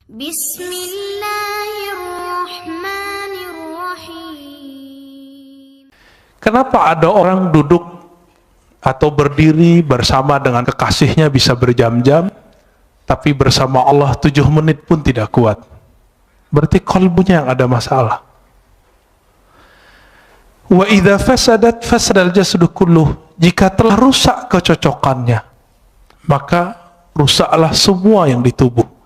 Bismillahirrahmanirrahim. Kenapa ada orang duduk atau berdiri bersama dengan kekasihnya bisa berjam-jam, tapi bersama Allah 7 menit pun tidak kuat? Berarti qalbunya yang ada masalah. Wa idza fasadat fasadal jasadu kulluh. Jika telah rusak kecocokannya, maka rusaklah semua yang di tubuh.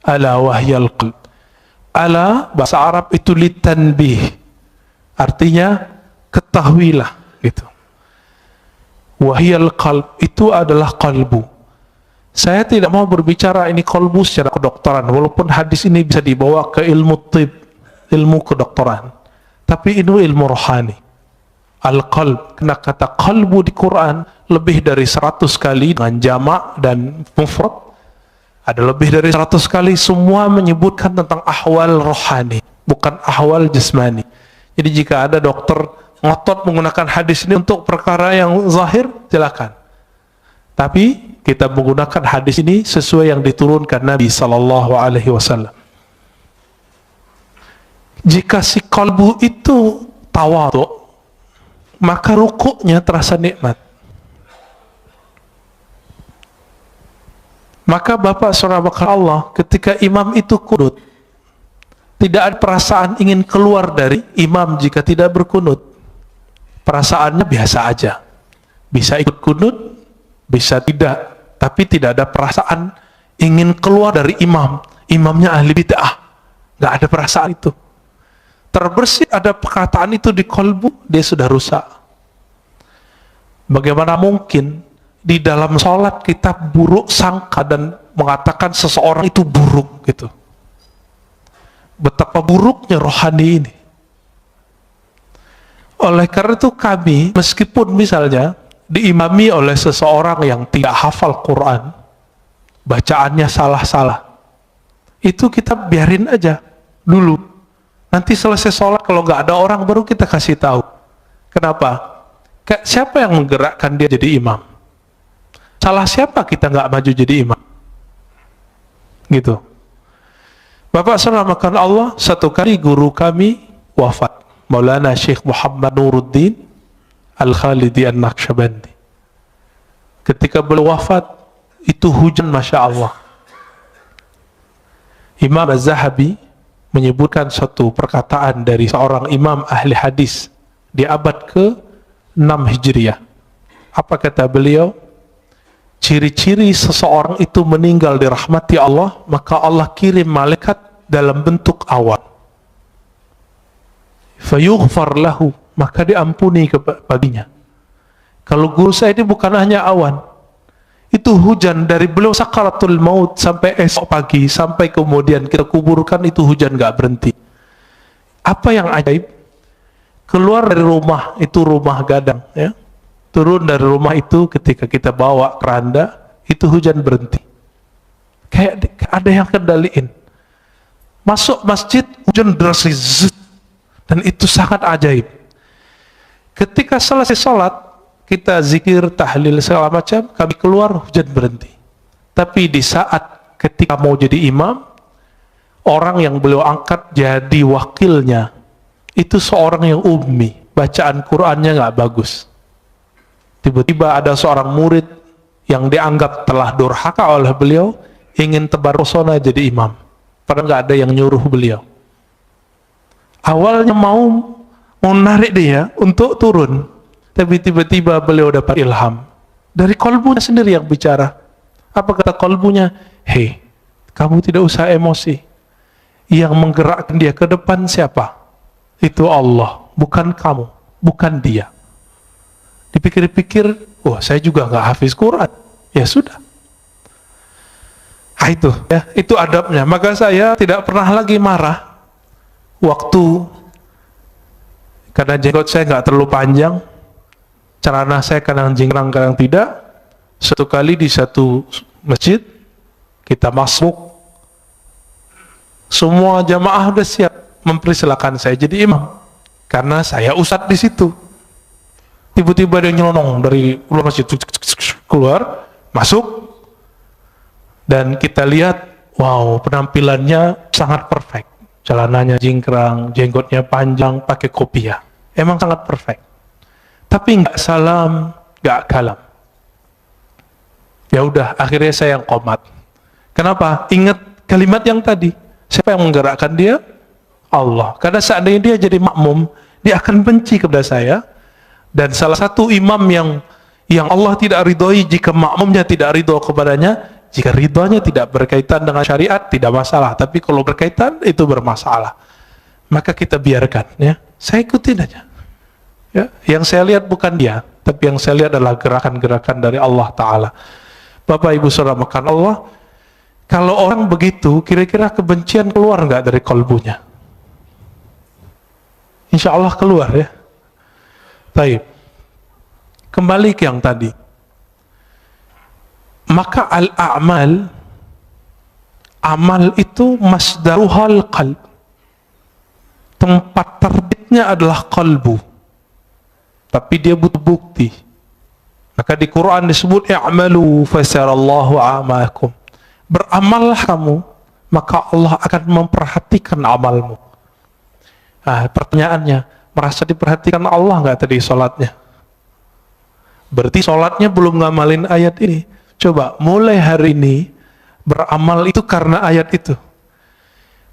Ala wahyal qalb. Ala bahasa Arab itu litanbih. Artinya ketahuilah gitu. Wahyal qalb itu adalah qalbu. Saya tidak mau berbicara ini qalbu secara kedokteran, walaupun hadis ini bisa dibawa ke ilmu tib, ilmu kedokteran. Tapi ini ilmu rohani. Al-qalb, karena kata qalbu di Quran lebih dari 100 kali dengan jamak dan mufrad. Ada lebih dari 100 kali, semua menyebutkan tentang ahwal rohani, bukan ahwal jasmani. Jadi jika ada dokter ngotot menggunakan hadis ini untuk perkara yang zahir, silakan. Tapi kita menggunakan hadis ini sesuai yang diturunkan Nabi sallallahu alaihi wasallam. Jika si kalbu itu tawadhu, maka rukuknya terasa nikmat. Maka Bapak Saudara Allah, ketika imam itu kunut, tidak ada perasaan ingin keluar dari imam jika tidak berkunut. Perasaannya biasa aja. Bisa ikut kunut, bisa tidak, tapi tidak ada perasaan ingin keluar dari imam. Imamnya ahli bid'ah. Nggak ada perasaan itu. Terbersih ada perkataan itu di kolbu, dia sudah rusak. Bagaimana mungkin di dalam sholat kita buruk sangka dan mengatakan seseorang itu buruk gitu. Betapa buruknya rohani ini. Oleh karena itu kami, meskipun misalnya diimami oleh seseorang yang tidak hafal Quran, bacaannya salah-salah, itu kita biarin aja dulu. Nanti selesai sholat, kalau nggak ada orang, baru kita kasih tahu. Kenapa? Siapa yang menggerakkan dia jadi imam? Salah siapa kita nggak maju jadi imam? Gitu. Bapak saudara makan Allah, satu kali guru kami wafat, Maulana Syekh Muhammad Nuruddin Al-Khalidi An-Naqsyabandi. Ketika beliau wafat, itu hujan Masya Allah. Imam Az-Zahabi menyebutkan suatu perkataan dari seorang imam ahli hadis di abad ke-6 Hijriah. Apa kata beliau? Ciri-ciri seseorang itu meninggal dirahmati Allah, maka Allah kirim malaikat dalam bentuk awan. Fayughfar lahu, maka diampuni baginya. Kalau guru saya ini bukan hanya awan, itu hujan dari beliau sakaratul maut sampai esok pagi, sampai kemudian kita kuburkan, itu hujan gak berhenti. Apa yang ajaib? Keluar dari rumah, itu rumah gadang ya. Turun dari rumah itu ketika kita bawa keranda, itu hujan berhenti. Kayak ada yang kendaliin. Masuk masjid, hujan deras, dan itu sangat ajaib. Ketika selesai sholat, kita zikir, tahlil, segala macam, kami keluar, hujan berhenti. Tapi di saat ketika mau jadi imam, orang yang beliau angkat jadi wakilnya, itu seorang yang ummi, bacaan Qur'annya nggak bagus. Tiba-tiba ada seorang murid yang dianggap telah durhaka oleh beliau, ingin tebar pesona jadi imam. Padahal nggak ada yang nyuruh beliau. Awalnya mau narik dia untuk turun, tapi tiba-tiba beliau dapat ilham dari kolbunya sendiri yang bicara. Apa kata kolbunya? Hei, kamu tidak usah emosi. Yang menggerakkan dia ke depan siapa? Itu Allah, bukan kamu, bukan dia. Dipikir-pikir, wah saya juga nggak hafiz Quran. Ya sudah. Nah, itu ya, itu adabnya. Maka saya tidak pernah lagi marah waktu karena jenggot saya nggak terlalu panjang. Celana saya kadang jingkrang, kadang tidak. Satu kali di satu masjid, kita masuk, semua jamaah sudah siap mempersilakan saya jadi imam, karena saya ustadz di situ. Tiba-tiba dia nyelonong dari luar masjid, keluar, masuk, dan kita lihat, wow, penampilannya sangat perfect. Celananya jingkrang, jenggotnya panjang, pakai kopiah. Emang sangat perfect. Tapi nggak salam, nggak kalam. Ya udah, akhirnya saya yang komat. Kenapa? Ingat kalimat yang tadi. Siapa yang menggerakkan dia? Allah. Karena seandainya dia jadi makmum, dia akan benci kepada saya. Dan salah satu imam yang Allah tidak ridhoi jika makmumnya tidak ridho kepadanya. Jika ridhonya tidak berkaitan dengan syariat, tidak masalah. Tapi kalau berkaitan, itu bermasalah. Maka kita biarkan, ya. Saya ikutin aja. Ya. Yang saya lihat bukan dia, tapi yang saya lihat adalah gerakan-gerakan dari Allah Ta'ala. Bapak Ibu Saudara makan Allah, kalau orang begitu, kira-kira kebencian keluar nggak dari kalbunya? Insya Allah keluar, ya. Baik. Kembali ke yang tadi. Maka al-a'mal, amal itu masdaruhal qalb. Tempat terbitnya adalah kalbu. Tapi dia butuh bukti. Maka di Quran disebut i'malu fasarallahu a'makum. Beramallah kamu, maka Allah akan memperhatikan amalmu. Nah, pertanyaannya, merasa diperhatikan Allah nggak tadi sholatnya? Berarti sholatnya belum ngamalin ayat ini. Coba mulai hari ini beramal itu karena ayat itu.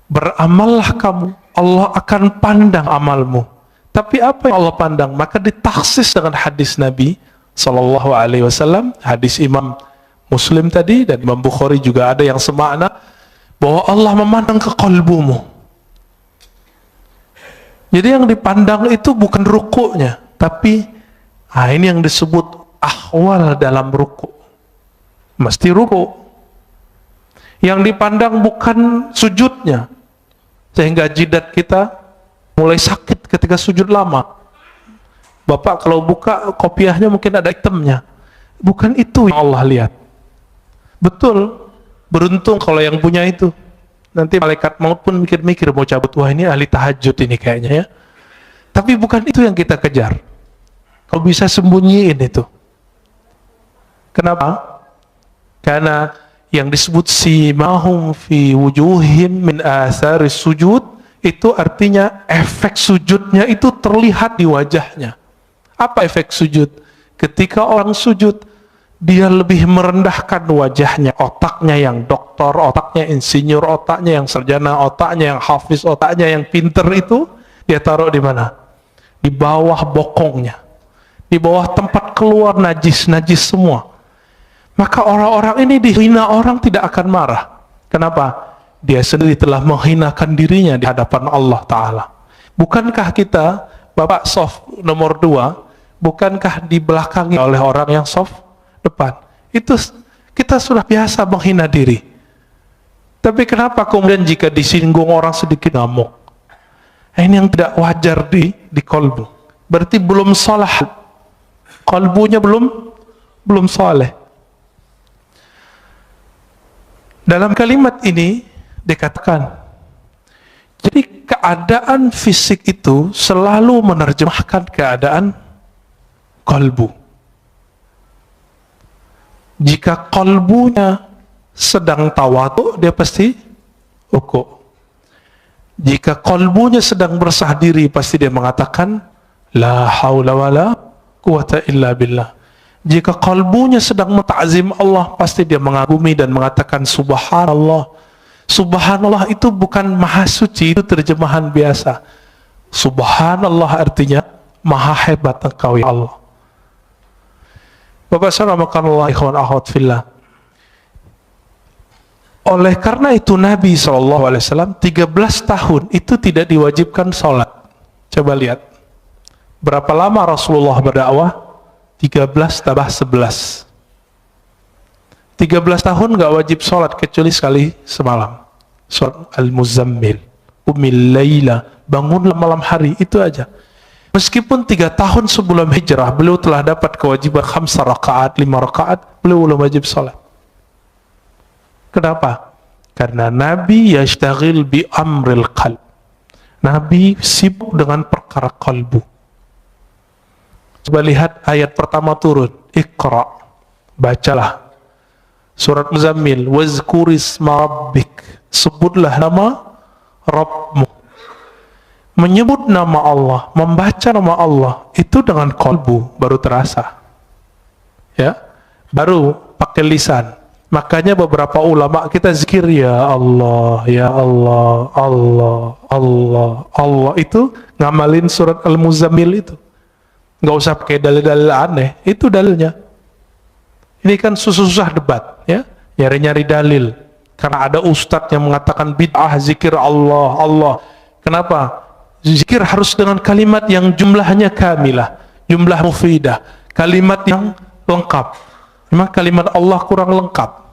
Beramallah kamu, Allah akan pandang amalmu. Tapi apa yang Allah pandang? Maka ditaksis dengan hadis Nabi Sallallahu Alaihi Wasallam, hadis Imam Muslim tadi dan Imam Bukhari juga ada yang semakna, bahwa Allah memandang ke kalbumu. Jadi yang dipandang itu bukan rukuknya, tapi ini yang disebut ahwal dalam rukuk. Mesti rukuk. Yang dipandang bukan sujudnya, sehingga jidat kita mulai sakit ketika sujud lama. Bapak kalau buka kopiahnya mungkin ada hitamnya. Bukan itu yang Allah lihat. Betul, beruntung kalau yang punya itu. Nanti malaikat maut pun mikir-mikir mau cabut, wah ini ahli tahajud ini kayaknya, ya. Tapi bukan itu yang kita kejar. Kalau bisa sembunyiin itu. Kenapa? Karena yang disebut simahum fi wujuhim min atharis sujud, itu artinya efek sujudnya itu terlihat di wajahnya. Apa efek sujud? Ketika orang sujud, dia lebih merendahkan wajahnya, otaknya yang doktor, otaknya insinyur, otaknya yang sarjana, otaknya yang hafiz, otaknya yang pinter itu, dia taruh di mana? Di bawah bokongnya, di bawah tempat keluar najis-najis semua. Maka orang-orang ini dihina orang tidak akan marah. Kenapa? Dia sendiri telah menghinakan dirinya di hadapan Allah Ta'ala. Bukankah kita, Bapak soft nomor 2, bukankah dibelakangi oleh orang yang soft depan? Itu kita sudah biasa menghina diri. Tapi kenapa kemudian jika disinggung orang sedikit ngamuk? Ini yang tidak wajar di kalbu. Berarti belum salah. Kalbunya belum saleh. Dalam kalimat ini dikatakan, jadi keadaan fisik itu selalu menerjemahkan keadaan kalbu. Jika kalbunya sedang tawadu, dia pasti rukuk. Jika kalbunya sedang bersah diri, pasti dia mengatakan la haula wala quwata illa billah. Jika kalbunya sedang menta'zim Allah, pasti dia mengagumi dan mengatakan subhanallah. Subhanallah itu bukan maha suci, itu terjemahan biasa. Subhanallah artinya maha hebat engkau ya Allah. Bapak saudara Allah, ikhwan akhwat fillah. Oleh karena itu Nabi SAW 13 tahun itu tidak diwajibkan sholat. Coba lihat berapa lama Rasulullah berdakwah? 13 tambah 11. 13 tahun gak wajib sholat kecuali sekali semalam. Surat Al-Muzammil, Umil Layla, bangunlah malam hari, itu aja. Meskipun 3 tahun sebelum hijrah beliau telah dapat kewajiban 5 rakaat, 5 rakaat, beliau belum wajib sholat. Kenapa? Karena Nabi yashtaghil bi amril qalb. Nabi sibuk dengan perkara kalbu. Coba lihat ayat pertama turun, Iqra, bacalah. Surat Muzammil, wazkurisma rabbik, sebutlah nama Rabbmu. Menyebut nama Allah, membaca nama Allah itu dengan kolbu baru terasa, ya, baru pakai lisan. Makanya beberapa ulama kita zikir ya Allah, ya Allah, Allah, Allah, Allah, itu ngamalin surat Al-Muzammil itu. Nggak usah pakai dalil-dalil aneh, itu dalilnya. Ini kan susah-susah debat, ya, nyari-nyari dalil. Karena ada ustadz yang mengatakan bid'ah zikir Allah, Allah. Kenapa? Zikir harus dengan kalimat yang jumlahnya kamilah, jumlah mufidah, kalimat yang lengkap. Memang kalimat Allah kurang lengkap.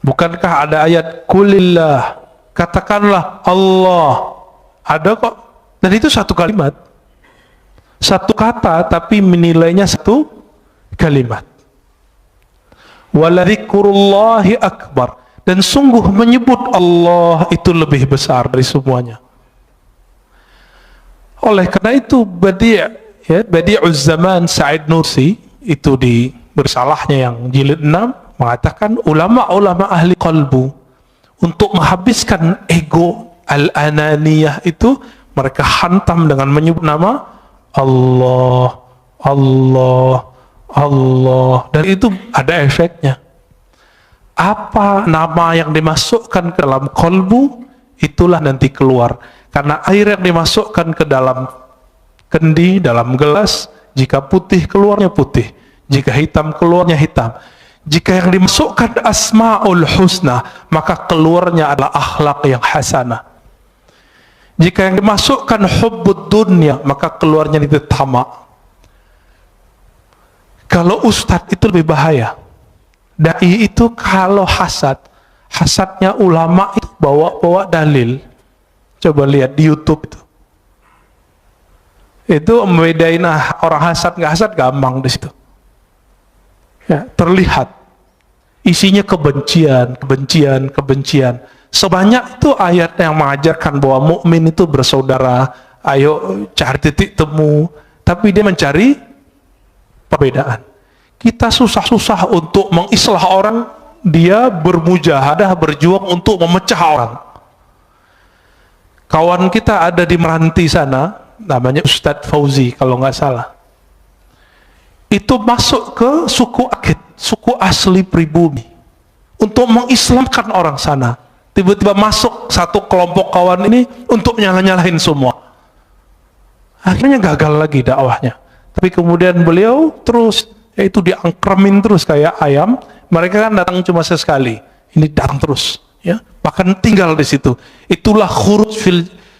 Bukankah ada ayat kulillah, katakanlah Allah, ada kok. Dan itu satu kalimat, satu kata, tapi menilainya satu kalimat. Waladzikurullahi akbar, dan sungguh menyebut Allah itu lebih besar dari semuanya. Oleh karena itu Badi'uz Zaman Sa'id Nursi itu di bersalahnya yang jilid 6 mengatakan ulama-ulama ahli qalbu untuk menghabiskan ego al-ananiyah itu mereka hantam dengan menyebut nama Allah, Allah, Allah, dan itu ada efeknya. Apa nama yang dimasukkan ke dalam qalbu, itulah nanti keluar. Karena air yang dimasukkan ke dalam kendi, dalam gelas, jika putih keluarnya putih, jika hitam keluarnya hitam. Jika yang dimasukkan asma'ul husna, maka keluarnya adalah akhlak yang hasanah. Jika yang dimasukkan hubbud dunya, maka keluarnya itu tamak. Kalau ustadz itu lebih bahaya. Dai itu kalau hasadnya ulama itu bawa dalil. Coba lihat di YouTube itu membedain orang hasad nggak hasad gampang di situ. Ya, terlihat isinya kebencian, kebencian, kebencian. Sebanyak itu ayat yang mengajarkan bahwa mukmin itu bersaudara. Ayo cari titik temu. Tapi dia mencari perbedaan. Kita susah-susah untuk mengislah orang, dia bermujahadah, berjuang untuk memecah orang. Kawan kita ada di Meranti sana, namanya Ustadz Fauzi kalau nggak salah. Itu masuk ke suku Akit, suku asli pribumi, untuk mengislamkan orang sana. Tiba-tiba masuk satu kelompok kawan ini untuk nyalah-nyalahin semua. Akhirnya gagal lagi dakwahnya. Tapi kemudian beliau terus, yaitu diangkremin terus kayak ayam. Mereka kan datang cuma sesekali, ini datang terus. Ya, bahkan tinggal di situ. Itulah khuruj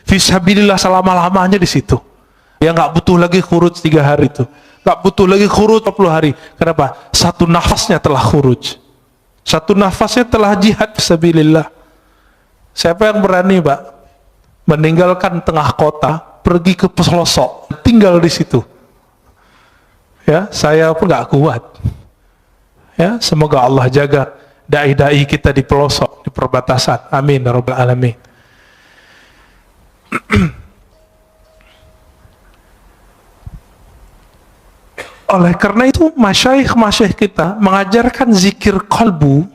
fisabilillah selama-lamanya di situ. Dia nggak butuh lagi khuruj 3 hari itu, nggak butuh lagi khuruj 40 hari. Kenapa? Satu nafasnya telah khuruj, satu nafasnya telah jihad fisabilillah. Siapa yang berani, Pak, meninggalkan tengah kota, pergi ke pelosok, tinggal di situ? Ya, saya pun nggak kuat. Ya, semoga Allah jaga dai-dai kita di pelosok, di perbatasan. Amin ya rabbal alamin. Oleh karena itu masyayikh kita mengajarkan zikir qalbu.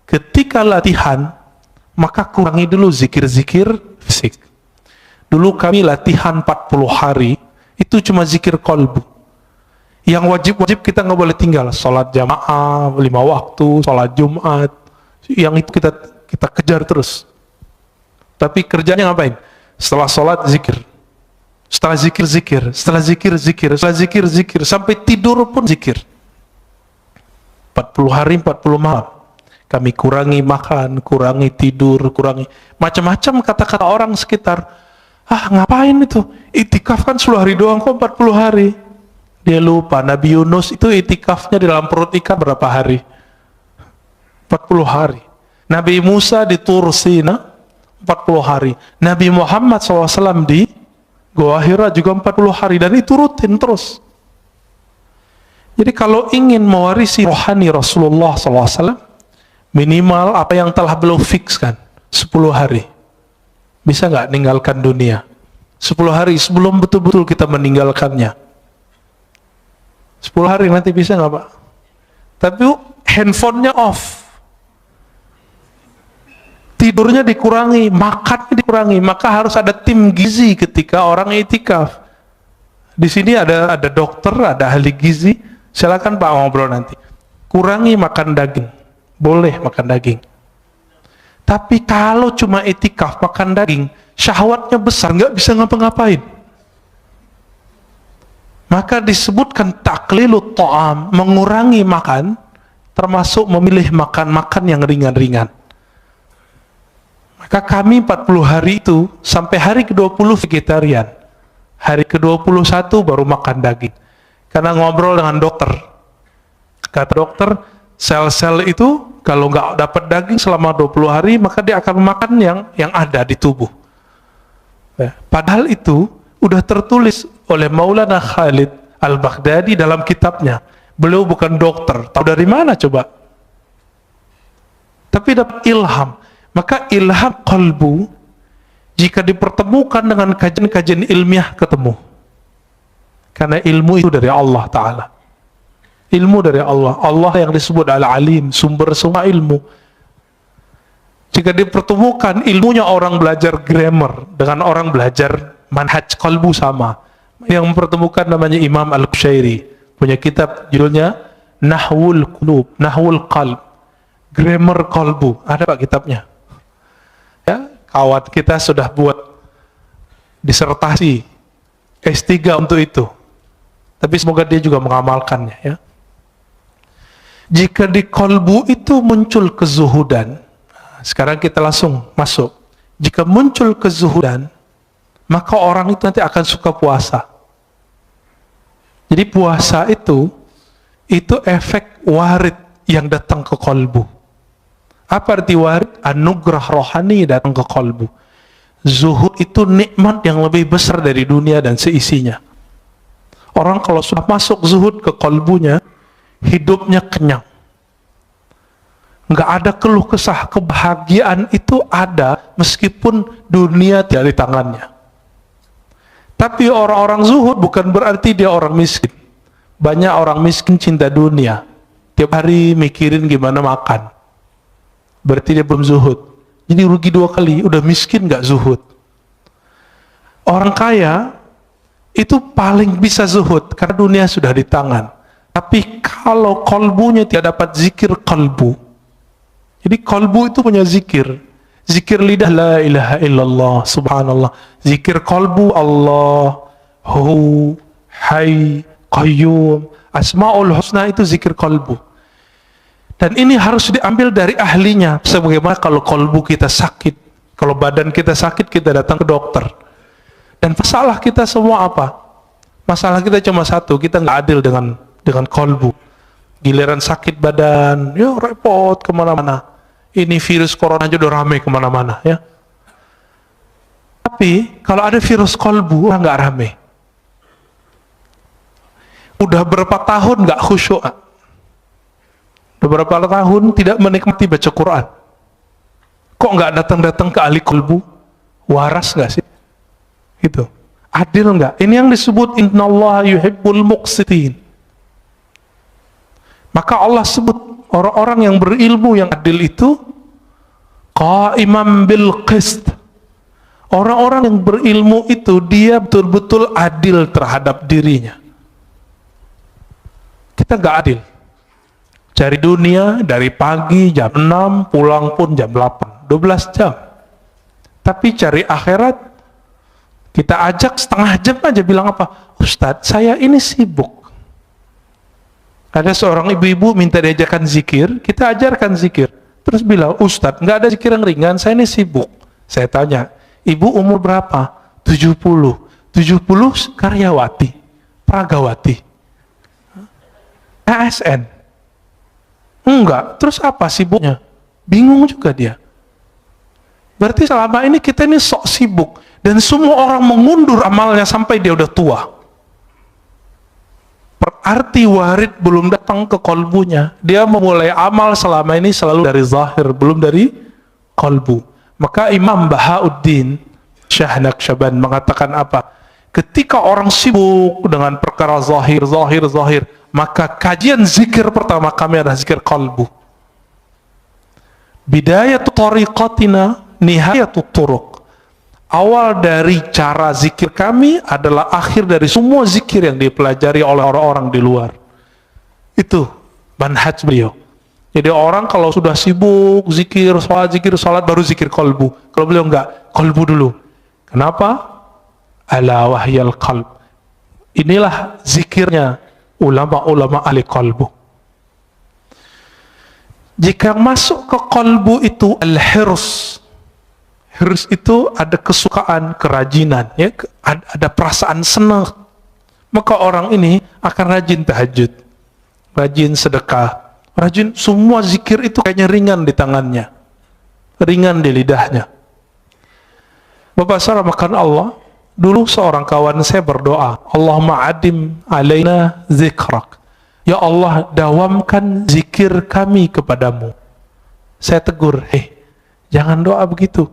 Ketika latihan, maka kurangi dulu zikir-zikir fisik. Dulu kami latihan 40 hari, itu cuma zikir qalbu. Yang wajib-wajib kita nggak boleh tinggal. Sholat jamaah 5 waktu, sholat Jumat, yang itu kita kejar terus. Tapi kerjanya ngapain? Setelah sholat zikir, setelah zikir zikir, setelah zikir zikir, setelah zikir zikir, sampai tidur pun zikir. 40 hari 40 malam. Kami kurangi makan, kurangi tidur, kurangi macam-macam kata-kata orang sekitar. Ngapain itu? Itikaf kan 10 hari doang kok 40 hari. Dia lupa Nabi Yunus itu itikafnya di dalam perut ikan berapa hari? 40 hari. Nabi Musa di Tur Sina 40 hari. Nabi Muhammad SAW di Gua Hira juga 40 hari, dan itu rutin terus. Jadi kalau ingin mewarisi rohani Rasulullah SAW, minimal apa yang telah beliau fikskan 10 hari. Bisa nggak ninggalkan dunia 10 hari sebelum betul-betul kita meninggalkannya? 10 hari nanti bisa nggak, Pak? Tapi handphonenya off, tidurnya dikurangi, makannya dikurangi. Maka harus ada tim gizi ketika orang itikaf. Di sini ada dokter, ada ahli gizi. Silakan Pak ngobrol nanti. Kurangi makan daging, boleh makan daging. Tapi kalau cuma itikaf makan daging, syahwatnya besar, nggak bisa ngapa-ngapain. Maka disebutkan taklilut ta'am, mengurangi makan, termasuk memilih makan-makan yang ringan-ringan. Maka kami 40 hari itu, sampai hari ke-20 vegetarian. Hari ke-21 baru makan daging. Karena ngobrol dengan dokter. Kata dokter, sel-sel itu kalau nggak dapat daging selama 20 hari, maka dia akan makan yang ada di tubuh. Padahal itu udah tertulis oleh Maulana Khalid Al-Baghdadi dalam kitabnya. Beliau bukan dokter, tahu dari mana coba? Tapi dapat ilham. Maka ilham qalbu jika dipertemukan dengan kajian-kajian ilmiah ketemu. Karena ilmu itu dari Allah Ta'ala. Ilmu dari Allah. Allah yang disebut Al-Alim, sumber semua ilmu. Jika dipertemukan ilmunya orang belajar grammar dengan orang belajar manhaj qalbu sama. Yang mempertemukan namanya Imam Al-Qushairi, punya kitab judulnya Nahwul Qulub, Nahwul Qalb, grammar qalbu. Ada Pak kitabnya. Ya, kawan kita sudah buat disertasi S3 untuk itu. Tapi semoga dia juga mengamalkannya ya. Jika di qalbu itu muncul kezuhudan, sekarang kita langsung masuk. Jika muncul kezuhudan, maka orang itu nanti akan suka puasa. Jadi puasa itu efek warid yang datang ke qalbu. Apa arti warid? Anugerah rohani datang ke qalbu. Zuhud itu nikmat yang lebih besar dari dunia dan seisinya. Orang kalau sudah masuk zuhud ke qalbunya, hidupnya kenyang. Nggak ada keluh kesah, kebahagiaan itu ada meskipun dunia tidak di tangannya. Tapi orang-orang zuhud bukan berarti dia orang miskin. Banyak orang miskin cinta dunia, tiap hari mikirin gimana makan. Berarti dia belum zuhud. Jadi rugi 2 kali, udah miskin nggak zuhud. Orang kaya itu paling bisa zuhud karena dunia sudah di tangan. Tapi kalau kolbunya tidak dapat zikir kalbu, jadi kalbu itu punya zikir. Zikir lidah la ilaha illallah, subhanallah. Zikir kalbu Allah, hu, hay, qayyum. Asmaul husna itu zikir kalbu. Dan ini harus diambil dari ahlinya. Sebagaimana kalau kalbu kita sakit, kalau badan kita sakit, kita datang ke dokter. Dan masalah kita semua apa? Masalah kita cuma satu, kita nggak adil dengan kalbu. Giliran sakit badan, ya repot kemana-mana. Ini virus corona aja udah rame kemana-mana ya. Tapi kalau ada virus kalbu, nggak rame. Udah berapa tahun nggak khusyuk, udah berapa tahun tidak menikmati baca Quran. Kok nggak datang-datang ke ahli kalbu? Waras nggak sih? Gitu. Adil nggak? Ini yang disebut innallaha yuhibbul muqsitin. Maka Allah sebut orang-orang yang berilmu yang adil itu qa'iman bil qist. Orang-orang yang berilmu itu dia betul-betul adil terhadap dirinya. Kita nggak adil. Cari dunia dari pagi jam 6, pulang pun jam 8, 12 jam. Tapi cari akhirat, kita ajak setengah jam aja, bilang apa? Ustadz, saya ini sibuk. Ada seorang ibu-ibu minta diajarkan zikir, kita ajarkan zikir. Terus bilang, Ustadz, nggak ada zikir yang ringan, saya ini sibuk. Saya tanya, ibu umur berapa? 70. 70 karyawati, pragawati. ASN. Enggak, terus apa sibuknya? Bingung juga dia. Berarti selama ini kita ini sok sibuk. Dan semua orang mengundur amalnya sampai dia udah tua. Berarti warid belum datang ke kolbunya. Dia memulai amal selama ini selalu dari zahir, belum dari kolbu. Maka Imam Bahauddin Syah Naqsyaband mengatakan apa? Ketika orang sibuk dengan perkara zahir, Maka kajian zikir pertama kami adalah zikir qalbu. Bidayatu tariqatina nihayatu turuq. Awal dari cara zikir kami adalah akhir dari semua zikir yang dipelajari oleh orang-orang di luar. Itu manhaj beliau. Jadi orang kalau sudah sibuk zikir salat baru zikir qalbu. Kalau beliau enggak, qalbu dulu. Kenapa? Ala wahyal qalb. Inilah zikirnya ulama-ulama ahli qalbu. Jika masuk ke qalbu itu al-hirs. Hirs itu ada kesukaan, kerajinan, ya, ada perasaan senang. Maka orang ini akan rajin tahajud, rajin sedekah, rajin semua zikir itu kayaknya ringan di tangannya, ringan di lidahnya. Bapak saudara makan Allah, dulu seorang kawan saya berdoa, Allahumma adim alaina zikrak. Ya Allah, dawamkan zikir kami kepadamu. Saya tegur, jangan doa begitu.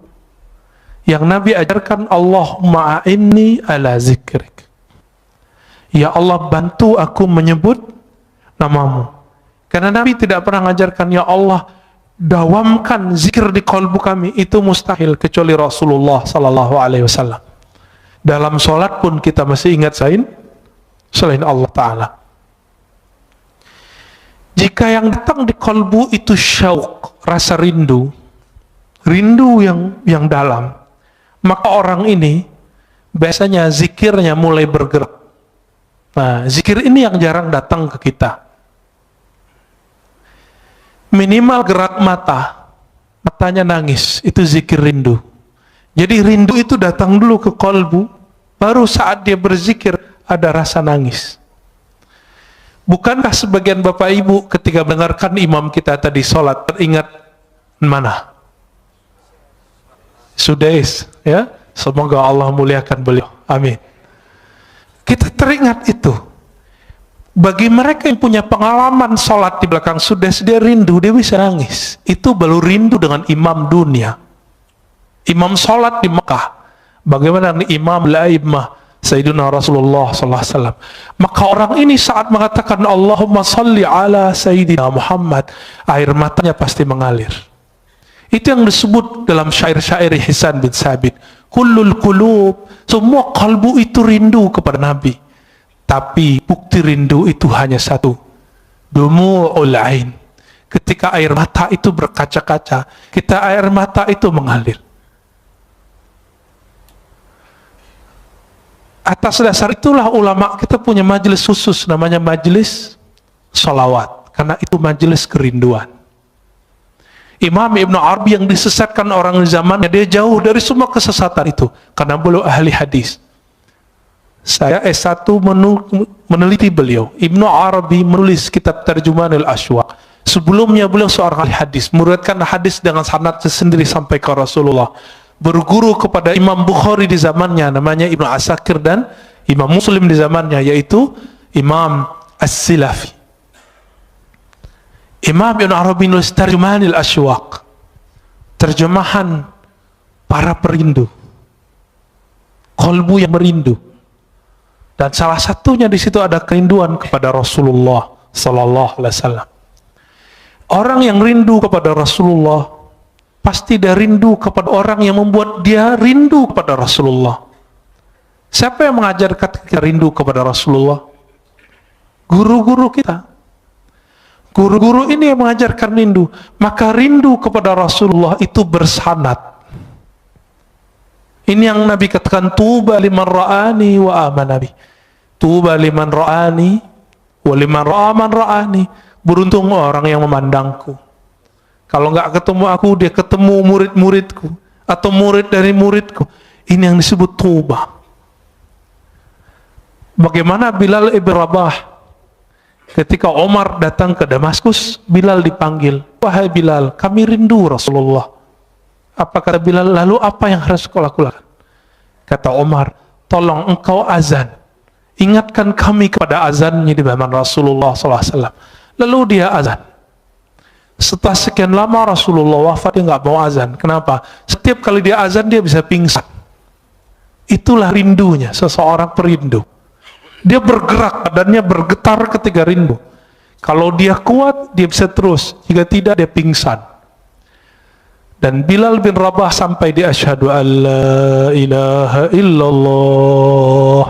Yang Nabi ajarkan, Allahumma a'inni ala zikrik. Ya Allah, bantu aku menyebut namamu. Karena Nabi tidak pernah mengajarkan, ya Allah, dawamkan zikir di kalbu kami. Itu mustahil kecuali Rasulullah sallallahu alaihi wasallam. Dalam sholat pun kita masih ingat selain Allah Ta'ala. Jika yang datang di kalbu itu syauq, rasa rindu yang dalam, maka orang ini biasanya zikirnya mulai bergerak. Nah, zikir ini yang jarang datang ke kita. Minimal gerak matanya nangis, itu zikir rindu. Jadi rindu itu datang dulu ke kalbu, baru saat dia berzikir ada rasa nangis. Bukankah sebagian bapak ibu ketika mendengarkan imam kita tadi sholat teringat mana? Sudais, ya, semoga Allah muliakan beliau, amin. Kita teringat itu. Bagi mereka yang punya pengalaman sholat di belakang Sudais, dia rindu, dia bisa nangis. Itu baru rindu dengan imam dunia. Imam sholat di Mekah, bagaimana nih imam la'imah Sayyidina Rasulullah SAW. Maka orang ini saat mengatakan Allahumma salli ala Sayyidina Muhammad, air matanya pasti mengalir. Itu yang disebut dalam syair-syair Hisan bin Sabit, kullul qulub, semua kalbu itu rindu kepada Nabi. Tapi bukti rindu itu hanya satu, dumu'ul ain. Ketika air mata itu berkaca-kaca, air mata itu mengalir. Atas dasar itulah ulama kita punya majelis khusus namanya majelis sholawat, karena itu majelis kerinduan. Imam Ibn Arabi yang disesatkan orang di zamannya, dia jauh dari semua kesesatan itu karena beliau ahli hadis. Saya S1 meneliti beliau. Ibn Arabi menulis kitab Tarjumanul Ashwaq. Sebelumnya beliau seorang ahli hadis, meriwayatkan hadis dengan sanad sendiri sampai ke Rasulullah. Berguru kepada Imam Bukhari di zamannya namanya Ibnu Asakir, dan Imam Muslim di zamannya yaitu Imam As-Silafi. Imam Ibn Arabi nulis Tarjumanul Ashwaq, terjemahan para perindu, kalbu yang merindu, dan salah satunya di situ ada kerinduan kepada Rasulullah Sallallahu Alaihi Wasallam. Orang yang rindu kepada Rasulullah pasti dia rindu kepada orang yang membuat dia rindu kepada Rasulullah. Siapa yang mengajarkan kita rindu kepada Rasulullah? Guru-guru kita. Guru-guru ini yang mengajarkan rindu. Maka rindu kepada Rasulullah itu bersanad. Ini yang Nabi katakan, tuba liman ra'ani wa amanabi. Tuba liman ra'ani wa liman ra'aman ra'ani. Beruntung orang yang memandangku. Kalau nggak ketemu aku, dia ketemu murid-muridku atau murid dari muridku. Ini yang disebut tuba. Bagaimana Bilal ibn Rabah ketika Omar datang ke Damaskus, Bilal dipanggil, wahai Bilal, kami rindu Rasulullah. Apa kata Bilal? Lalu apa yang harus kau lakukan? Kata Omar, tolong engkau azan, ingatkan kami kepada azannya di zaman Rasulullah SAW. Lalu dia azan. Setelah sekian lama Rasulullah wafat, dia nggak mau azan. Kenapa? Setiap kali dia azan dia bisa pingsan. Itulah rindunya seseorang perindu. Dia bergerak, badannya bergetar ketika rindu. Kalau dia kuat, dia bisa terus. Jika tidak, dia pingsan. Dan Bilal bin Rabah sampai di asyhadu an la ilaha illallah,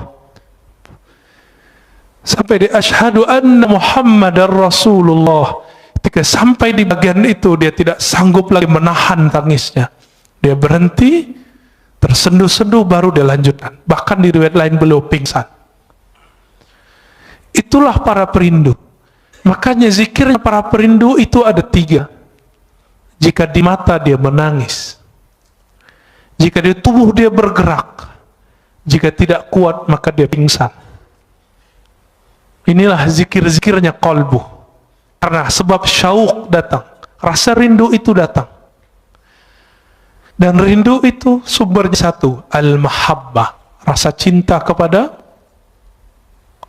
sampai di asyhadu anna Muhammadar Rasulullah. Ketika sampai di bagian itu, dia tidak sanggup lagi menahan tangisnya. Dia berhenti, tersenduh-senduh, baru dia lanjutkan. Bahkan di riwayat lain beliau pingsan. Itulah para perindu. Makanya zikirnya para perindu itu ada 3. Jika di mata dia menangis, jika di tubuh dia bergerak, jika tidak kuat maka dia pingsan. Inilah zikir-zikirnya qalbu. Karena sebab syauq datang, rasa rindu itu datang. Dan rindu itu sumbernya satu, al-mahabbah, rasa cinta kepada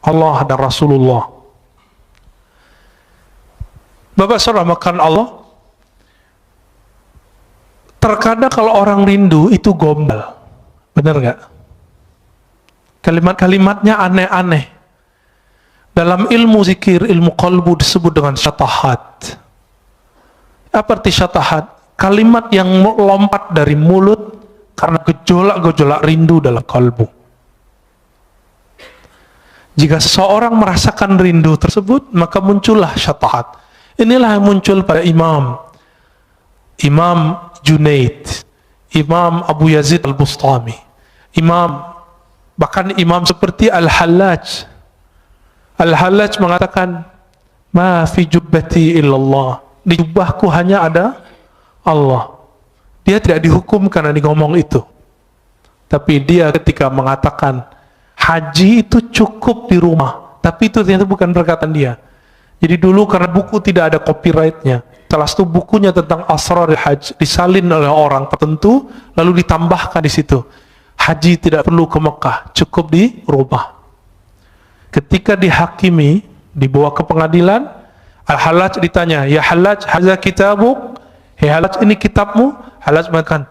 Allah dan Rasulullah. Bapak saudara makan Allah, terkadang kalau orang rindu itu gombal, benar nggak? Kalimat-kalimatnya aneh-aneh. Dalam ilmu zikir, ilmu qalbu disebut dengan syatahat. Apa arti syatahat? Kalimat yang lompat dari mulut karena gejolak-gejolak rindu dalam kalbu. Jika seseorang merasakan rindu tersebut, maka muncullah syatahat. Inilah yang muncul pada Imam Junaid, Imam Abu Yazid Al-Bustami, bahkan imam seperti Al-Hallaj. Al-Hallaj mengatakan, ma fi jubbati illallah, di jubahku hanya ada Allah. Dia tidak dihukum karena dia ngomong itu, tapi dia ketika mengatakan haji itu cukup di rumah, tapi itu ternyata bukan perkataan dia. Jadi dulu karena buku tidak ada copyrightnya, salah satu bukunya tentang asrar haji disalin oleh orang tertentu, lalu ditambahkan di situ, haji tidak perlu ke Mekah, cukup di rumah. Ketika dihakimi, dibawa ke pengadilan, Al-Hallaj ditanya, ya Hallaj, haza kitabuk, hei Hallaj, ini kitabmu? Hallaj mengatakan,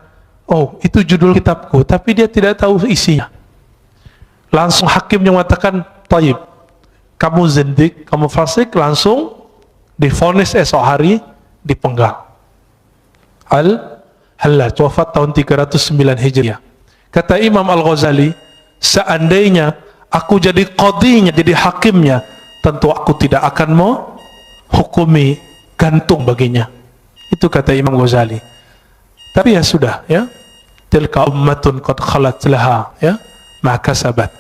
oh itu judul kitabku, tapi dia tidak tahu isinya. Langsung hakimnya mengatakan, taib, kamu zindik, kamu fasik, langsung divonis esok hari dipenggal. Al-Hallaj wafat tahun 309 Hijriah. Kata Imam Al-Ghazali, seandainya aku jadi qadhinya, jadi hakimnya, tentu aku tidak akan mau hukumi gantung baginya. Itu kata Imam Ghazali. Tapi ya sudah, ya, tilka ummatun qad khalat laha, ya, ma kasabat.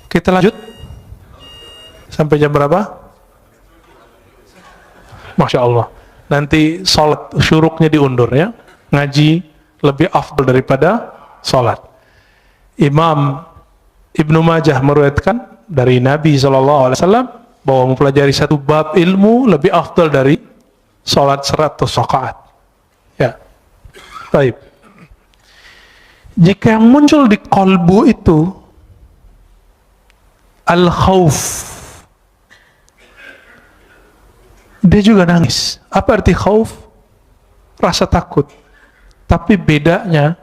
Kita lanjut sampai jam berapa? Masya Allah. Nanti sholat syuruknya diundur, ya. Ngaji lebih afdal daripada sholat. Imam Ibnu Majah meriwayatkan dari Nabi SAW bahwa mempelajari satu bab ilmu lebih afdal dari sholat 100 rakaat. Ya. Baik. Jika yang muncul di qalbu itu al-khawf, dia juga nangis. Apa arti khauf? Rasa takut. Tapi bedanya,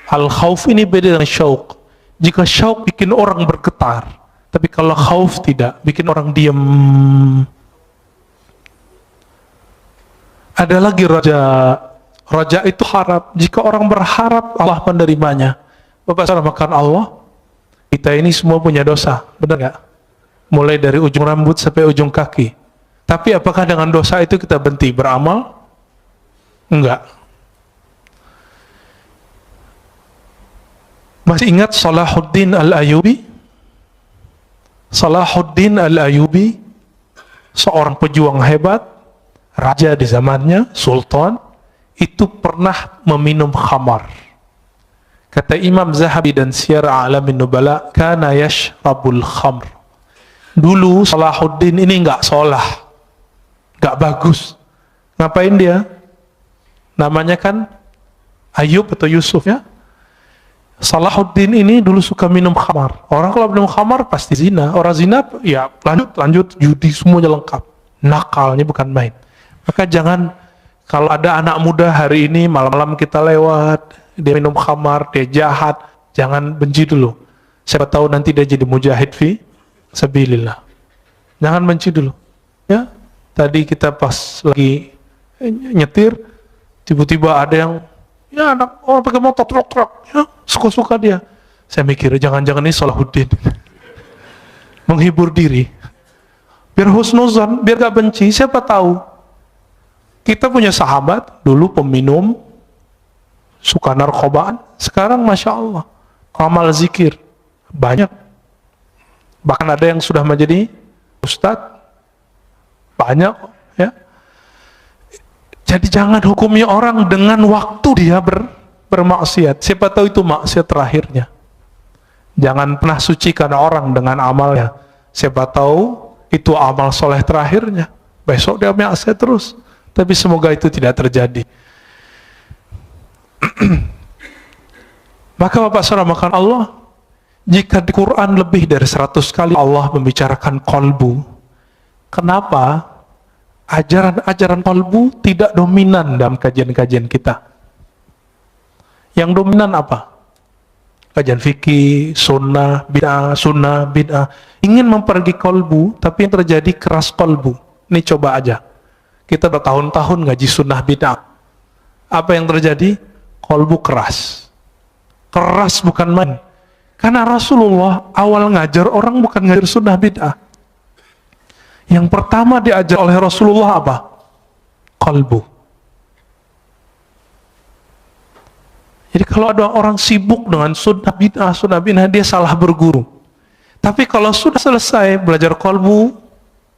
al-khawf ini beda dengan syauq. Jika syauq bikin orang bergetar, tapi kalau khauf tidak, bikin orang diam. Ada lagi raja. Raja itu harap. Jika orang berharap, Allah menerimanya. Bapak saudara makan Allah, kita ini semua punya dosa, benar nggak? Mulai dari ujung rambut sampai ujung kaki. Tapi apakah dengan dosa itu kita berhenti beramal? Enggak. Masih ingat Salahuddin Al-Ayyubi? Salahuddin Al-Ayyubi, seorang pejuang hebat, raja di zamannya, sultan, itu pernah meminum khamar. Kata Imam Zahabi dan Siyar A'lamin Nubala, kana yashrabul khamr. Dulu Salahuddin ini enggak solah, enggak bagus. Ngapain dia? Namanya kan Ayub atau Yusuf, ya. Salahuddin ini dulu suka minum khamar. Orang kalau minum khamar pasti zina. Orang zina ya lanjut judi, semuanya lengkap. Nakalnya bukan main. Maka jangan, kalau ada anak muda hari ini malam-malam kita lewat, dia minum khamar, dia jahat, jangan benci dulu. Siapa tahu nanti dia jadi mujahid fi sabilillah. Jangan benci dulu. Ya, tadi kita pas lagi nyetir, tiba-tiba ada yang, ya anak orang pakai motor truk-truk, ya suka-suka dia. Saya mikir, jangan-jangan ini Salahuddin. Menghibur diri. Biar husnuzan, biar gak benci, siapa tahu. Kita punya sahabat, dulu peminum, suka narkobaan, sekarang Masya Allah, amal zikir, banyak. Bahkan ada yang sudah menjadi ustadz, banyak, ya. Jadi jangan hukumi orang dengan waktu dia bermaksiat. Siapa tahu itu maksiat terakhirnya. Jangan pernah sucikan orang dengan amalnya. Siapa tahu itu amal soleh terakhirnya. Besok dia maksiat terus. Tapi semoga itu tidak terjadi. Maka Bapak Saudara makan Allah, jika di Quran lebih dari 100 kali Allah membicarakan kolbu, kenapa ajaran-ajaran kolbu tidak dominan dalam kajian-kajian kita? Yang dominan apa? Kajian fikih, sunnah, bid'ah. Ingin mempergi kolbu, tapi yang terjadi keras kolbu. Ini coba aja. Kita bertahun-tahun ngaji sunnah bid'ah. Apa yang terjadi? Kolbu keras. Keras bukan main. Karena Rasulullah awal ngajar orang bukan ngajar sunnah bid'ah. Yang pertama diajar oleh Rasulullah apa? Qalbu. Jadi kalau ada orang sibuk dengan sunnah bid'ah, dia salah berguru. Tapi kalau sudah selesai belajar qalbu,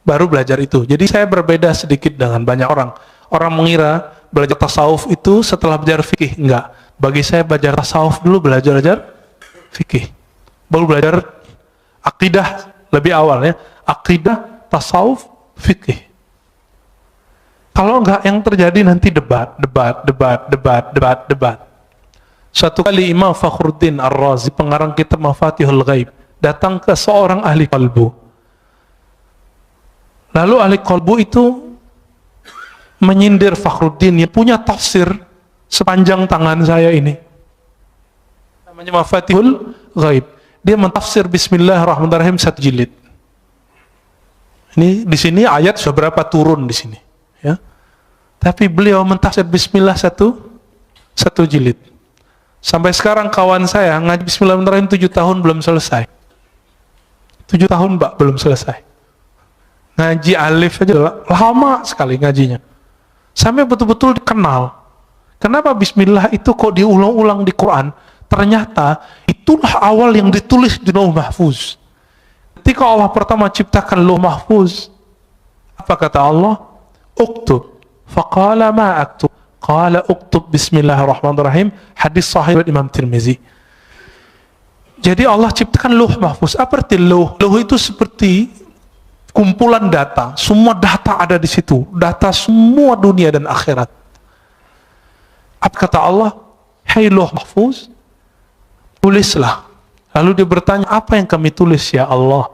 baru belajar itu. Jadi saya berbeda sedikit dengan banyak orang. Orang mengira belajar tasawuf itu setelah belajar fikih. Enggak. Bagi saya belajar tasawuf dulu, belajar fikih. Baru belajar akidah lebih awal ya. Akidah, tasawuf, fikih. Kalau enggak, yang terjadi nanti debat. Suatu kali Imam Fakhruddin Ar-Razi, pengarang kitab Mafatihul Ghaib, datang ke seorang ahli qalbu. Lalu ahli qalbu itu menyindir Fakhruddin yang punya tafsir sepanjang tangan saya ini. Namanya Mafatihul Ghaib. Dia mentafsir Bismillahirrahmanirrahim 1 jilid. Ini di sini ayat seberapa turun di sini, ya. Tapi beliau mentafsir Bismillah satu jilid. Sampai sekarang kawan saya ngaji Bismillahirrahmanirrahim 7 tahun belum selesai. 7 tahun Mbak belum selesai. Ngaji alif aja lama sekali ngajinya. Sampai betul-betul dikenal. Kenapa Bismillah itu kok diulang-ulang di Quran? Ternyata itulah awal yang ditulis di Lauh Mahfuz. Ketika Allah pertama ciptakan Lauh Mahfuz, apa kata Allah? Uktub. Faqala ma aktub. Qala uktub Bismillahirrahmanirrahim. Hadis sahih Imam Tirmizi. Jadi Allah ciptakan Lauh Mahfuz. Apa arti lauh? Lauh itu seperti kumpulan data. Semua data ada di situ. Data semua dunia dan akhirat. Apa kata Allah? Hai Lauh Mahfuz, tulislah. Lalu dia bertanya, apa yang kami tulis ya Allah?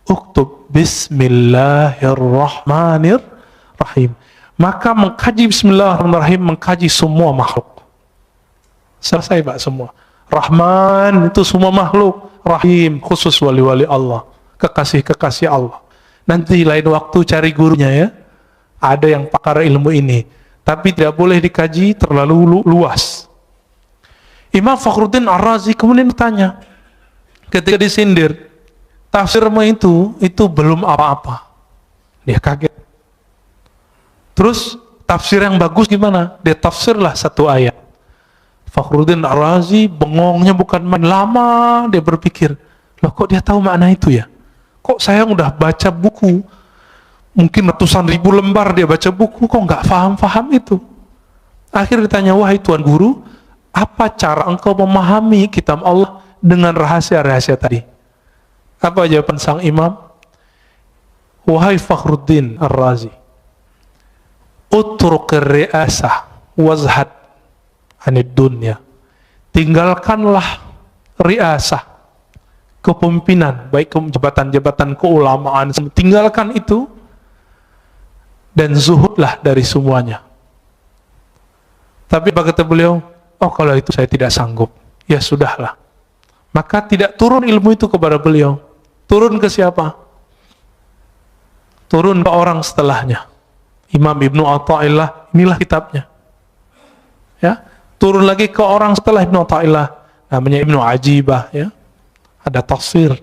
Uktub Bismillahirrahmanirrahim. Maka mengkaji Bismillahirrahmanirrahim, mengkaji semua makhluk. Selesai Pak semua. Rahman itu semua makhluk. Rahim khusus wali-wali Allah. Kekasih-kekasih Allah. Nanti lain waktu cari gurunya ya. Ada yang pakar ilmu ini. Tapi tidak boleh dikaji terlalu luas. Imam Fakhruddin Ar-Razi kemudian bertanya, ketika disindir, tafsirmu itu belum apa-apa. Dia kaget. Terus tafsir yang bagus gimana? Dia tafsirlah 1 ayat. Fakhruddin Ar-Razi bengongnya bukan main, lama dia berpikir, loh kok dia tahu makna itu ya? Kok saya udah baca buku, mungkin ratusan ribu lembar dia baca buku, kok nggak paham itu? Akhirnya ditanya, wahai Tuan Guru, apa cara engkau memahami kitab Allah dengan rahasia-rahasia tadi? Apa jawaban sang imam? Wahai Fakhruddin Ar-Razi, utruk ri'asah wazhad anid dunya. Tinggalkanlah ri'asah, kepemimpinan, baik jabatan-jabatan keulamaan, tinggalkan itu dan zuhudlah dari semuanya. Tapi apa kata beliau? Oh, kalau itu saya tidak sanggup. Ya sudahlah. Maka tidak turun ilmu itu kepada beliau. Turun ke siapa? Turun ke orang setelahnya. Imam Ibnu Athaillah, inilah kitabnya. Ya, turun lagi ke orang setelah Ibnu Athaillah, namanya Ibnu Ajibah, ya. Ada tafsir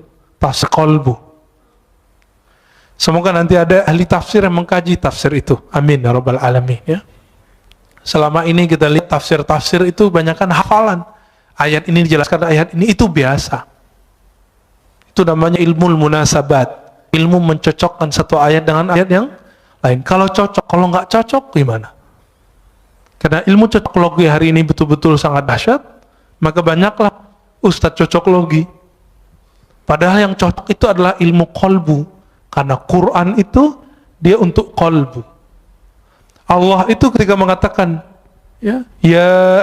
qalbu. Semoga nanti ada ahli tafsir yang mengkaji tafsir itu. Amin ya rabbal alamin, ya. Selama ini kita lihat tafsir itu banyakkan hafalan. Ayat ini dijelaskan, ayat ini, itu biasa. Itu namanya ilmu munasabat. Ilmu mencocokkan satu ayat dengan ayat yang lain. Kalau cocok, kalau nggak cocok gimana? Karena ilmu cocok logi hari ini betul-betul sangat dahsyat, maka banyaklah ustadz cocok logi. Padahal yang cocok itu adalah ilmu qalbu. Karena Quran itu dia untuk qalbu. Allah itu ketika mengatakan, ya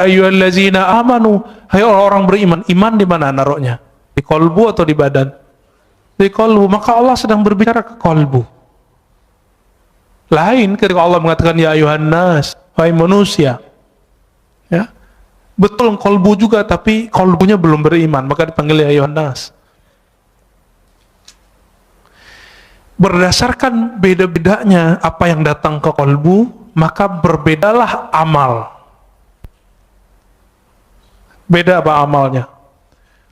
ayyuhallazina amanu, hai orang-orang beriman, iman di mana naruhnya? Di qalbu atau di badan? Di qalbu. Maka Allah sedang berbicara ke qalbu. Lain ketika Allah mengatakan ya ayuhan nas, wahai manusia. Ya. Betul qalbu juga, tapi qalbunya belum beriman, maka dipanggil ya ayuhan nas. Berdasarkan beda-bedanya apa yang datang ke qalbu, maka berbedalah amal. Beda apa amalnya?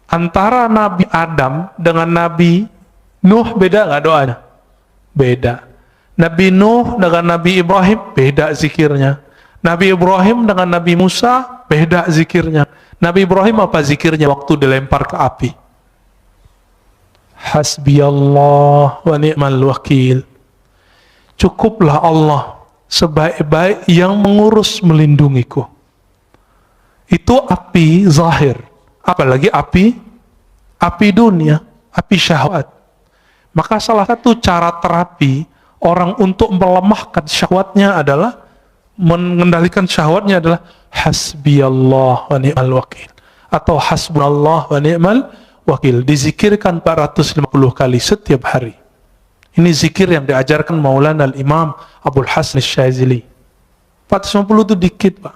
Antara Nabi Adam dengan Nabi Nuh beda nggak doanya? Beda. Nabi Nuh dengan Nabi Ibrahim beda zikirnya. Nabi Ibrahim dengan Nabi Musa beda zikirnya. Nabi Ibrahim apa zikirnya waktu dilempar ke api? Hasbiyallah wa ni'mal wakil. Cukuplah Allah sebaik-baik yang mengurus melindungiku. Itu api zahir. Apalagi api dunia, api syahwat. Maka salah satu cara terapi orang untuk melemahkan syahwatnya adalah, mengendalikan syahwatnya adalah hasbiyallah wa ni'mal wakil, atau hasbunallah wa ni'mal wakil. Dizikirkan 450 kali setiap hari. Ini zikir yang diajarkan Maulana al-Imam Abdul Hasan Syazili. 450 itu dikit, Pak.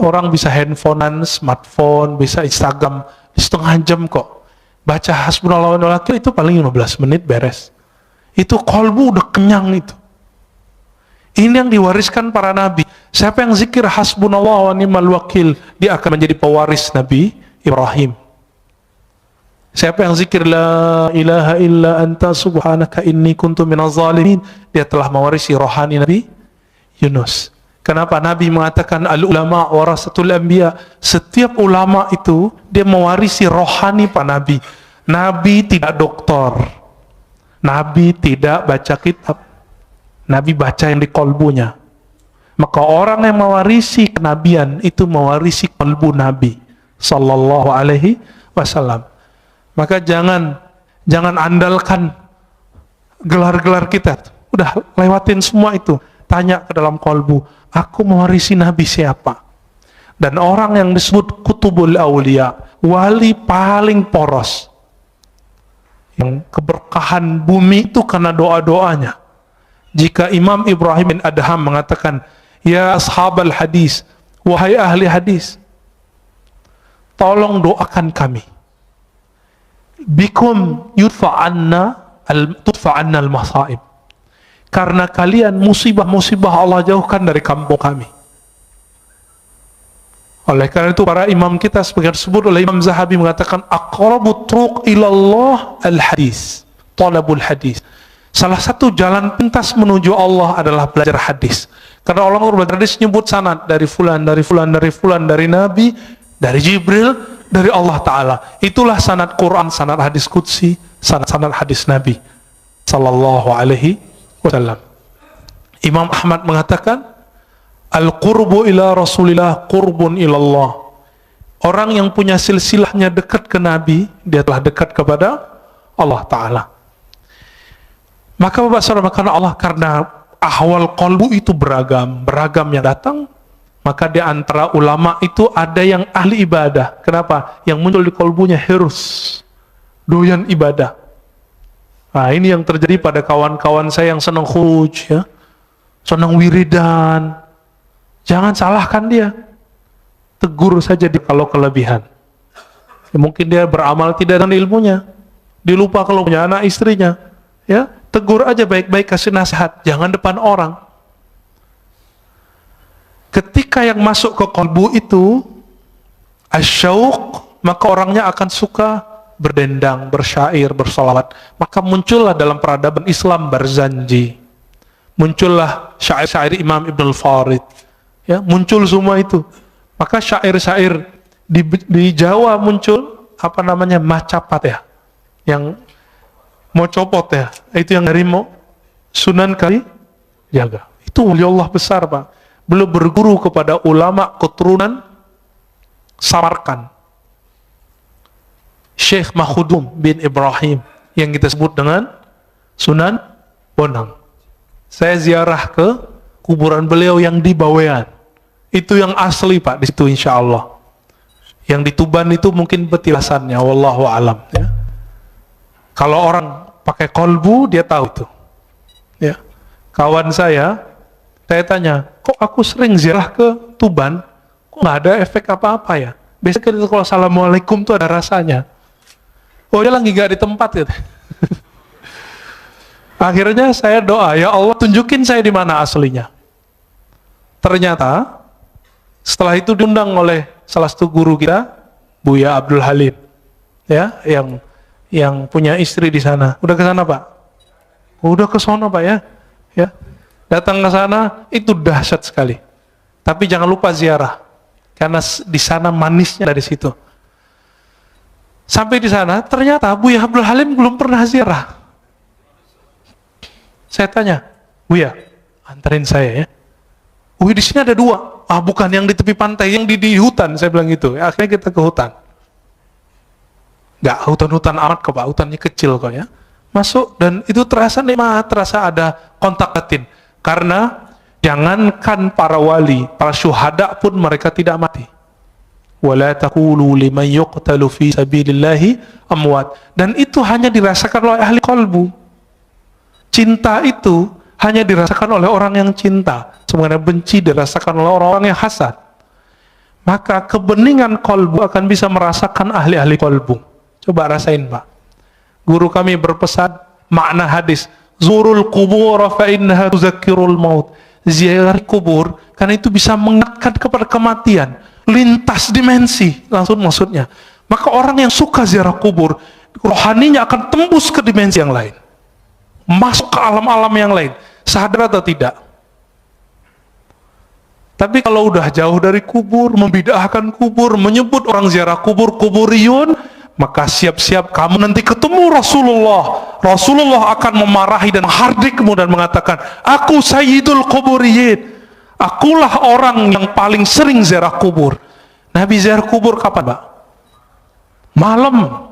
Orang bisa handphonean, smartphone, bisa Instagram setengah jam kok. Baca hasbunallah wa ni'mal wakil itu paling 15 menit beres. Itu qalbu udah kenyang itu. Ini yang diwariskan para nabi. Siapa yang zikir hasbunallah wa ni'mal wakil, dia akan menjadi pewaris Nabi Ibrahim. Siapa yang zikir la ilaha illa anta subhanaka inni kuntu minaz zalimin, dia telah mewarisi rohani Nabi Yunus. Kenapa Nabi mengatakan al-ulama warasatul anbiya? Setiap ulama itu dia mewarisi rohani Pak Nabi. Nabi tidak doktor. Nabi tidak baca kitab. Nabi baca yang di kolbunya. Maka orang yang mewarisi kenabian itu mewarisi kolbu Nabi sallallahu alaihi wasallam. Maka jangan andalkan gelar-gelar kita. Udah lewatin semua itu. Tanya ke dalam kolbu, aku mewarisi Nabi siapa? Dan orang yang disebut kutubul awliya, wali paling poros, yang keberkahan bumi itu karena doa-doanya. Jika Imam Ibrahim bin Adham mengatakan, ya ashabal hadis, wahai ahli hadis, tolong doakan kami. Bikum tudfa'anna al-masaib. Karena kalian musibah-musibah Allah jauhkan dari kampung kami. Oleh karena itu para imam kita sebagai disebut oleh Imam Zahabi mengatakan aqrabut turuq ilallah al-hadis, talabul hadis. Salah satu jalan pintas menuju Allah adalah belajar hadis. Karena Allah belajar hadis nyebut sanad dari fulan, dari fulan, dari fulan, dari Nabi, dari Jibril, dari Allah Ta'ala. Itulah sanad Quran, sanad hadis qudsi, sanad hadis Nabi sallallahu alaihi wasallam. Imam Ahmad mengatakan al-qurbu ila Rasulillah qurbun ilallah. Orang yang punya silsilahnya dekat ke Nabi, dia telah dekat kepada Allah Ta'ala. Maka Bapak Saudara, karena ahwal qalbu itu beragam yang datang, maka di antara ulama itu ada yang ahli ibadah. Kenapa? Yang muncul di qalbunya hirus, doyan ibadah. Nah, ini yang terjadi pada kawan-kawan saya yang senang khuruj, ya, senang wiridan. Jangan salahkan dia, tegur saja kalau kelebihan. Ya, mungkin dia beramal tidak dengan ilmunya, dilupa kalau punya anak istrinya, ya tegur aja baik-baik, kasih nasihat, jangan depan orang. Ketika yang masuk ke kolbu itu asyauq, maka orangnya akan suka berdendang, bersyair, bersolawat. Maka muncullah dalam peradaban Islam Barzanji, muncullah syair-syair Imam Ibn al-Farid, ya, muncul semua itu. Maka syair-syair di Jawa muncul apa namanya, macapat ya, yang mau copot ya, itu yang dari Sunan Kalijaga. Itu wali Allah besar Pak, belum berguru kepada ulama keturunan Samarkand, Syekh Mahudum bin Ibrahim, yang kita sebut dengan Sunan Bonang. Saya ziarah ke kuburan beliau yang di Bawean. Itu yang asli Pak, di situ insya Allah. Yang di Tuban itu mungkin petilasannya, wallahu alam. Ya. Kalau orang pakai kolbu, dia tahu itu. Ya. Kawan saya tanya, kok aku sering ziarah ke Tuban, kok nggak ada efek apa-apa ya? Biasanya kalau assalamualaikum tuh ada rasanya. Oh, dia lagi nggak di tempat gitu. Akhirnya saya doa, ya Allah tunjukin saya di mana aslinya. Ternyata setelah itu diundang oleh salah satu guru kita, Buya Abdul Halim, ya, yang punya istri di sana. Udah ke sana Pak? Udah ke sana Pak ya? Ya, datang ke sana itu dahsyat sekali. Tapi jangan lupa ziarah, karena di sana manisnya dari situ. Sampai di sana, ternyata Buya Abdul Halim belum pernah ziarah. Saya tanya, Buya, anterin saya ya. Di sini ada dua. Bukan yang di tepi pantai, yang di hutan. Saya bilang gitu. Akhirnya kita ke hutan. Nggak hutan-hutan amat kok Pak, hutannya kecil kok ya. Masuk dan itu terasa nikmat, terasa ada kontak batin. Karena jangankan para wali, para syuhada pun mereka tidak mati. وَلَا تَقُولُوا لِمَنْ يُقْتَلُ فِي سَبِيلِ اللَّهِ أَمْوَاتٍ. Dan itu hanya dirasakan oleh ahli kolbu. Cinta itu hanya dirasakan oleh orang yang cinta, sebenarnya benci dirasakan oleh orang-orang yang hasad. Maka kebeningan kolbu akan bisa merasakan ahli-ahli kolbu. Coba rasain Pak. Guru kami berpesan makna hadis, zurul kubur fa innaha tuzakkirul maut. Ziarah kubur karena itu bisa mengingatkan kepada kematian. Lintas dimensi langsung maksudnya. Maka orang yang suka ziarah kubur, rohaninya akan tembus ke dimensi yang lain, masuk ke alam-alam yang lain, sadar atau tidak. Tapi kalau udah jauh dari kubur, membid'ahkan kubur, menyebut orang ziarah kubur kuburiyun, maka siap-siap kamu nanti ketemu Rasulullah. Rasulullah akan memarahi dan hardikmu dan mengatakan, aku sayyidul kuburiyin, akulah orang yang paling sering ziarah kubur. Nabi ziarah kubur kapan Pak? Malam.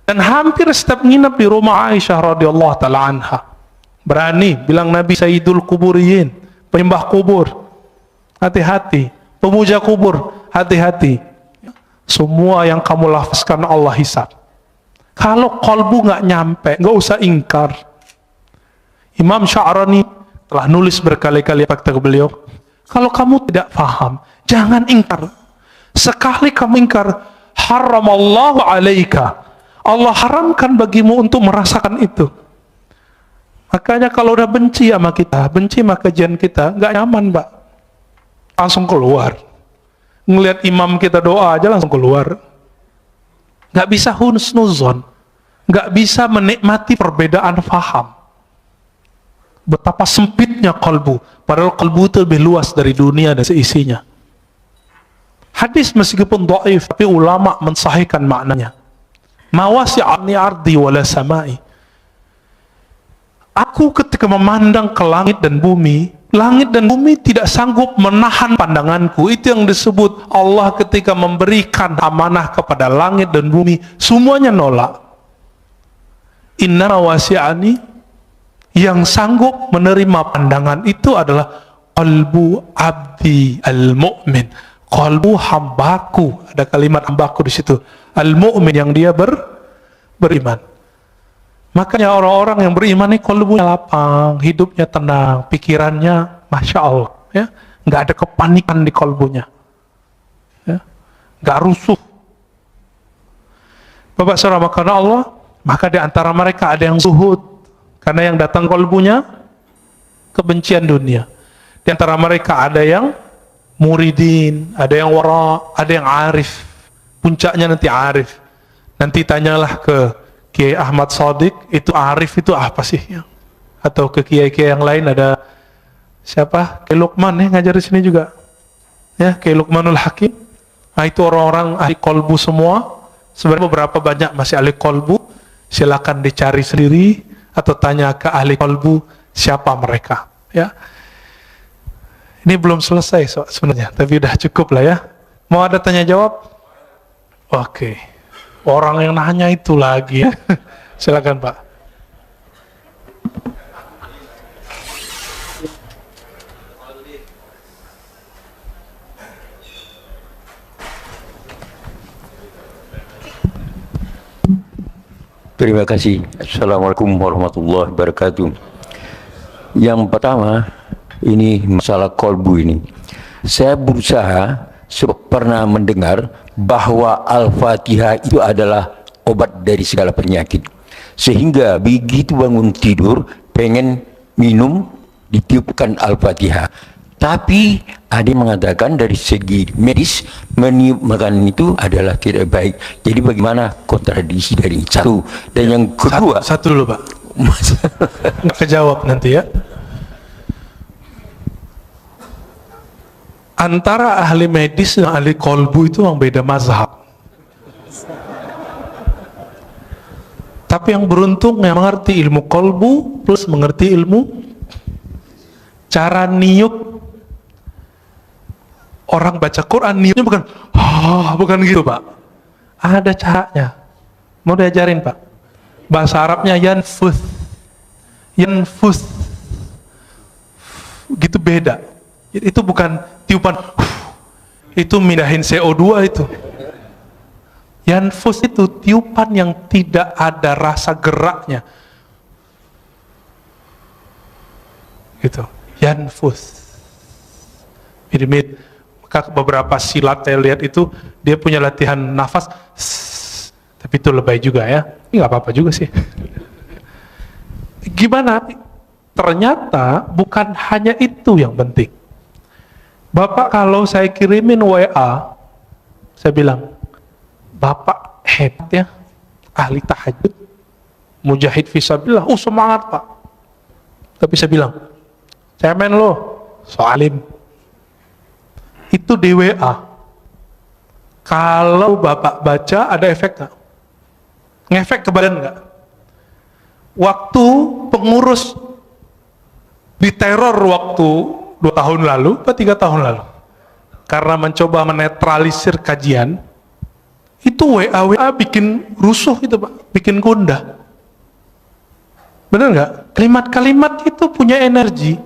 Dan hampir setiap nginep di rumah Aisyah radhiyallahu ta'ala anha. Berani bilang Nabi sayyidul kuburiyin, penyembah kubur, hati-hati. Pemuja kubur, hati-hati. Semua yang kamu lafazkan Allah hisab. Kalau kolbu nggak nyampe, nggak usah ingkar. Imam Sya'rani telah nulis berkali-kali kata beliau, kalau kamu tidak paham, jangan ingkar. Sekali kamu ingkar, haramallahu alaika, Allah haramkan bagimu untuk merasakan itu. Makanya kalau udah benci sama kita, benci sama kajian kita, nggak nyaman Pak, langsung keluar. Ngelihat imam kita doa aja langsung keluar. Nggak bisa husnuzon, nggak bisa menikmati perbedaan faham. Betapa sempitnya kalbu, padahal kalbu itu lebih luas dari dunia dan seisinya. Hadis meskipun dhaif, tapi ulama mensahihkan maknanya. Ma wasi'ani ardi wala samai. Aku ketika memandang ke langit dan bumi tidak sanggup menahan pandanganku. Itu yang disebut Allah ketika memberikan amanah kepada langit dan bumi, semuanya nolak. Inna wasi'ani, yang sanggup menerima pandangan itu adalah qalbu abdi al-mu'min, qalbu hambaku. Ada kalimat hambaku di situ, al-mu'min, yang dia beriman. Makanya orang-orang yang beriman ini qalbunya lapang, hidupnya tenang, pikirannya masya Allah, ya, nggak ada kepanikan di qalbunya, ya, nggak rusuh. Bapak saudara, karena Allah, maka di antara mereka ada yang zuhud, karena yang datang kalbunya kebencian dunia. Di antara mereka ada yang muridin, ada yang wara, ada yang arif. Puncaknya nanti arif. Nanti tanyalah ke Kiai Ahmad Shadiq, itu arif itu apa sih? Atau ke kiai-kiai yang lain, ada siapa? Kiai Luqman ngajar di sini juga. Ya, Kiai Luqmanul Hakim. Nah, itu orang-orang ahli kolbu semua. Sebenarnya beberapa banyak masih ahli kolbu. Silakan dicari sendiri atau tanya ke ahli kolbu siapa mereka. Ya, ini belum selesai sebenarnya, tapi udah cukup lah ya. Mau ada tanya jawab? Oke. Orang yang nanya itu lagi ya. Silakan Pak. Terima kasih. Assalamualaikum warahmatullahi wabarakatuh. Yang pertama, ini masalah kolbu ini. Saya berusaha, pernah mendengar bahwa Al-Fatihah itu adalah obat dari segala penyakit. Sehingga begitu bangun tidur, pengen minum, ditiupkan Al-Fatihah. Tapi ada yang mengatakan dari segi medis, meniup makanan itu adalah tidak baik. Jadi bagaimana kontradiksi dari satu? Dan yang kedua, satu dulu Pak. Nggak kejawab nanti ya. Antara ahli medis dan ahli kolbu itu yang beda mazhab. Tapi yang beruntung yang mengerti ilmu kolbu plus mengerti ilmu cara niup. Orang baca Quran niupnya bukan gitu Pak. Ada caranya. Mau diajarin Pak. Bahasa Arabnya yanfuth. Yanfuth. Gitu beda. Itu bukan tiupan. Itu mindahin CO2 itu. Yanfuth itu tiupan yang tidak ada rasa geraknya. Gitu. Yanfuth. Mirip-mirip. Beberapa silat saya lihat itu dia punya latihan nafas, tapi itu lebay juga ya. Ini nggak apa-apa juga sih. Gimana? Ternyata bukan hanya itu yang penting. Bapak kalau saya kirimin WA, saya bilang, Bapak hebat ya, ahli tahajud, mujahid fisabilillah, semangat Pak. Tapi saya bilang, cemen lo, soalim. Itu di WA. Kalau Bapak baca ada efek nggak? Ngefek ke badan nggak? Waktu pengurus diteror waktu 2 tahun lalu atau 3 tahun lalu, karena mencoba menetralisir kajian, itu WA bikin rusuh itu Pak, bikin gundah. Benar nggak? Kalimat-kalimat itu punya energi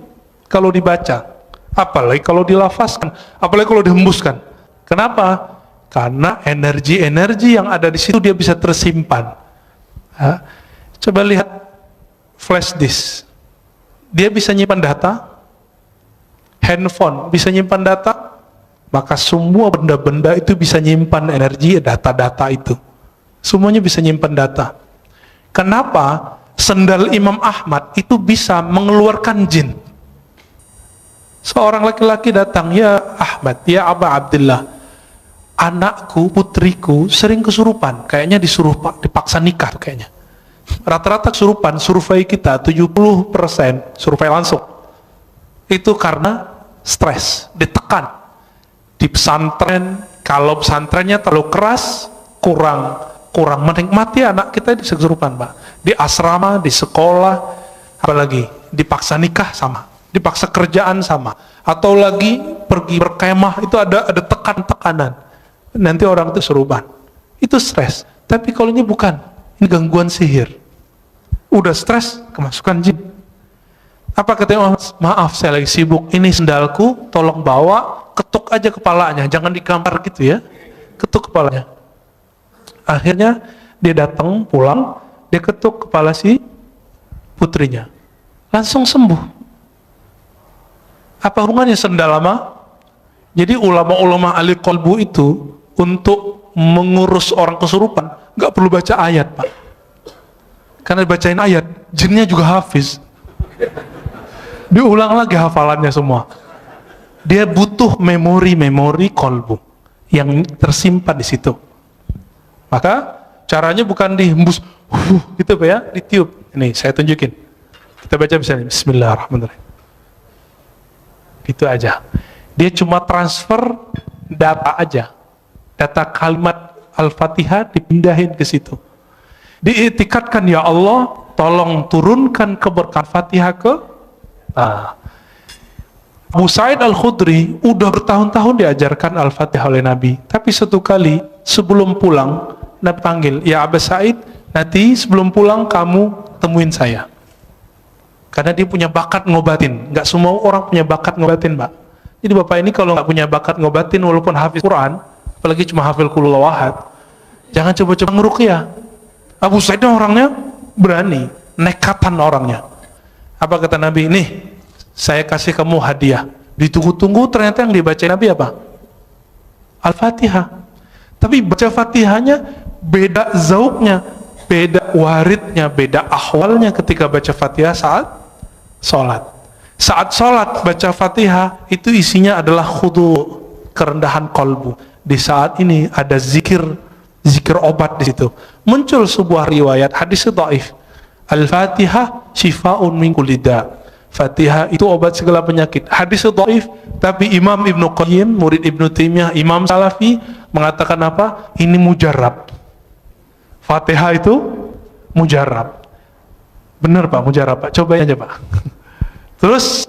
kalau dibaca. Apalagi kalau dilafazkan, apalagi kalau dihembuskan. Kenapa? Karena energi-energi yang ada di situ dia bisa tersimpan. Ya. Coba lihat flash disk, dia bisa nyimpan data. Handphone bisa nyimpan data, maka semua benda-benda itu bisa nyimpan energi, data-data itu. Semuanya bisa nyimpan data. Kenapa sendal Imam Ahmad itu bisa mengeluarkan jin? Seorang laki-laki datang, ya Ahmad, ya Aba Abdullah, anakku, putriku sering kesurupan, kayaknya dipaksa nikah kayaknya. Rata-rata kesurupan, survei kita 70% survei langsung. Itu karena stres, ditekan. Di pesantren, kalau pesantrennya terlalu keras, kurang menikmati anak kita di kesurupan Pak. Di asrama, di sekolah, apalagi dipaksa nikah sama. Dipaksa kerjaan sama, atau lagi pergi berkemah itu ada tekanan, nanti orang itu seruban, itu stres. Tapi kalau ini bukan, ini gangguan sihir, udah stres kemasukan jin. Apa katanya? Oh, maaf saya lagi sibuk, ini sendalku tolong bawa, ketuk aja kepalanya, jangan digambar gitu ya, ketuk kepalanya. Akhirnya dia datang pulang, dia ketuk kepala si putrinya, langsung sembuh. Apa hubungannya sendal lama? Jadi ulama-ulama ahli kolbu itu untuk mengurus orang kesurupan nggak perlu baca ayat, Pak. Karena dibacain ayat, jinnya juga hafiz. Diulang lagi hafalannya semua. Dia butuh memori kolbu yang tersimpan di situ. Maka caranya bukan dihembus, gitu Pak ya, ditiup. Ini saya tunjukin. Kita baca misalnya, Bismillahirrahmanirrahim. Itu aja. Dia cuma transfer data aja. Data kalimat Al-Fatihah dipindahin ke situ. Diiktikadkan, ya Allah, tolong turunkan keberkahan Fatihah ke Abu Sa'id Al-Khudri udah bertahun-tahun diajarkan Al-Fatihah oleh Nabi. Tapi satu kali sebelum pulang, Nabi panggil, ya Abu Sa'id, nanti sebelum pulang kamu temuin saya. Karena dia punya bakat ngobatin. Nggak semua orang punya bakat ngobatin, Pak. Jadi Bapak ini kalau nggak punya bakat ngobatin, walaupun hafiz Quran, apalagi cuma hafil qul huwallahu, jangan coba-coba ngeruqyah. Abu Sa'id orangnya berani, nekatan orangnya. Apa kata Nabi? Nih, saya kasih kamu hadiah. Ditunggu-tunggu, ternyata yang dibaca Nabi apa? Al-Fatihah. Tapi baca Fatihahnya beda zauknya, beda waridnya, beda ahwalnya ketika baca Fatihah saat sholat. Saat sholat baca Fatihah itu isinya adalah khudu, kerendahan kolbu. Di saat ini ada zikir obat di situ. Muncul sebuah riwayat hadis dhaif. Al-Fatihah shifaun min kulli da. Fatihah itu obat segala penyakit. Hadis dhaif, tapi Imam Ibnu Qayyim, murid Ibnu Taimiyah, Imam Salafi mengatakan apa? Ini mujarrab. Fatihah itu mujarrab. Benar Pak, mujarrab Pak. Cobain aja Pak. Terus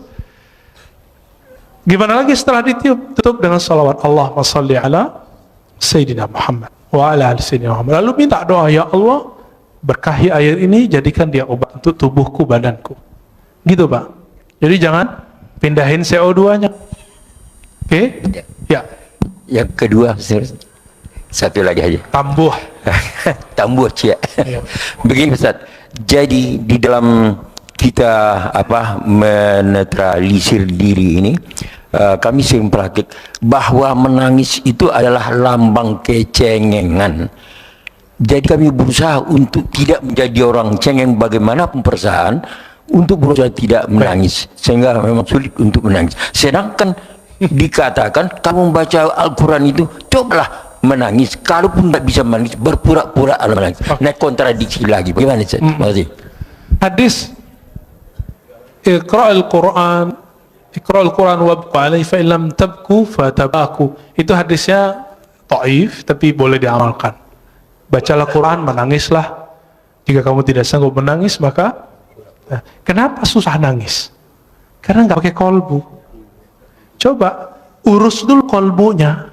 gimana lagi setelah ditiup? Tutup dengan salawat Allahumma shalli ala Sayyidina Muhammad wa ala ali Sayyidina Muhammad. Lalu minta doa, ya Allah, berkahi air ini, jadikan dia obat untuk tubuhku, badanku. Gitu Pak. Jadi jangan pindahin CO2-nya. Oke? Ya. Yang kedua, satu lagi aja. Tambuh. Tambuh, Cia. Ya. Begini Ustaz. Jadi di dalam kita menetralisir diri ini, kami sering praktik bahwa menangis itu adalah lambang kecengengan. Jadi kami berusaha untuk tidak menjadi orang cengeng bagaimanapun perasaan, untuk berusaha tidak menangis, sehingga memang sulit untuk menangis. Sedangkan dikatakan kamu membaca Al-Quran itu cobalah menangis, kalaupun tidak bisa menangis berpura-pura menangis. Nah, kontradiksi lagi. Bagaimana Ustaz? Makasih. Hadis Iqra'ul Quran wabku alaihi fa illam tabku fatabaku. Itu hadisnya dhaif tapi boleh diamalkan. Bacalah Quran, menangislah. Jika kamu tidak sanggup menangis, maka kenapa susah nangis? Karena nggak pakai kolbu. Coba urus dulu kolbunya.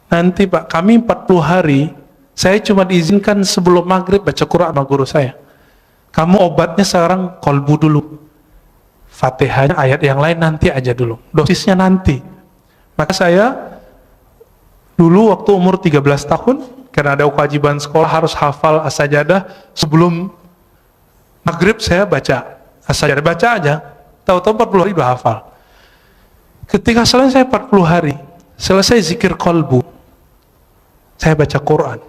Nanti Pak, kami 40 hari, saya cuma diizinkan sebelum maghrib baca Quran sama guru saya. Kamu obatnya sekarang kolbu dulu. Fatihahnya, ayat yang lain nanti aja dulu. Dosisnya nanti. Maka saya dulu waktu umur 13 tahun, karena ada kewajiban sekolah harus hafal as-sajadah, sebelum maghrib saya baca as-sajadah, baca aja, tahu-tahu 40 hari udah hafal. Ketika selesai 40 hari, selesai zikir kolbu, saya baca Quran,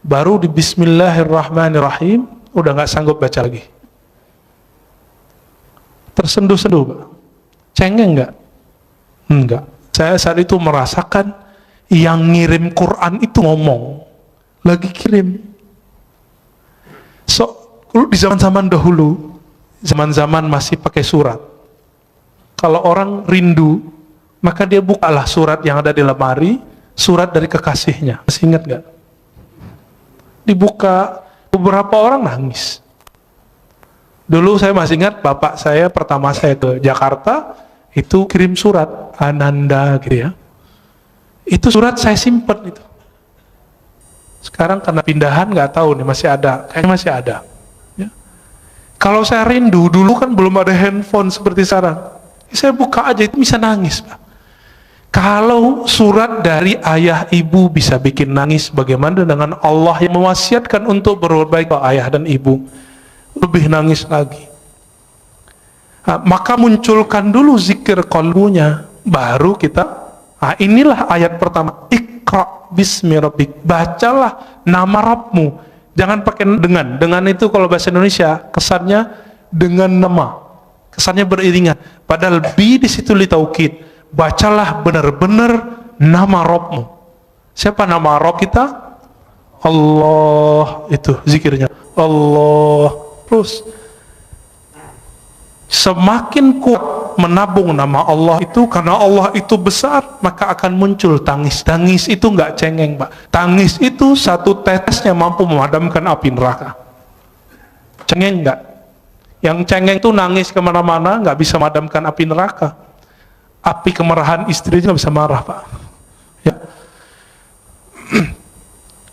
baru di Bismillahirrahmanirrahim udah nggak sanggup baca lagi. Tersenduh-senduh Pak. Cengeng nggak? Enggak. Saya saat itu merasakan yang ngirim Quran itu ngomong, lagi kirim. Di zaman-zaman dahulu, zaman-zaman masih pakai surat, kalau orang rindu, maka dia bukalah surat yang ada di lemari, surat dari kekasihnya. Masih ingat nggak? Dibuka, beberapa orang nangis. Dulu saya masih ingat, bapak saya pertama saya ke Jakarta, itu kirim surat, Ananda gitu ya. Itu surat saya simpen itu. Sekarang karena pindahan nggak tahu nih, masih ada, kayaknya masih ada. Ya. Kalau saya rindu, dulu kan belum ada handphone seperti sekarang. Saya buka aja itu bisa nangis Pak. Kalau surat dari ayah ibu bisa bikin nangis, bagaimana dengan Allah yang mewasiatkan untuk berbuat baik ke ayah dan ibu? Lebih nangis lagi. Maka munculkan dulu zikir kolbunya, baru kita. Inilah ayat pertama. Iqra bismi rabbik, bacalah nama Rabbmu. Jangan pakai dengan. Dengan itu kalau bahasa Indonesia kesannya dengan nama, kesannya beriringan. Padahal bi di situ li taukid. Bacalah benar-benar nama Rabbmu. Siapa nama Rabb kita? Allah, itu zikirnya. Allah. Terus semakin kuat menabung nama Allah itu, karena Allah itu besar, maka akan muncul tangis. Tangis itu nggak cengeng, Pak. Tangis itu satu tetesnya mampu memadamkan api neraka. Cengeng nggak? Yang cengeng itu nangis kemana-mana, nggak bisa memadamkan api neraka. Api kemarahan istri nggak bisa marah, Pak. Ya.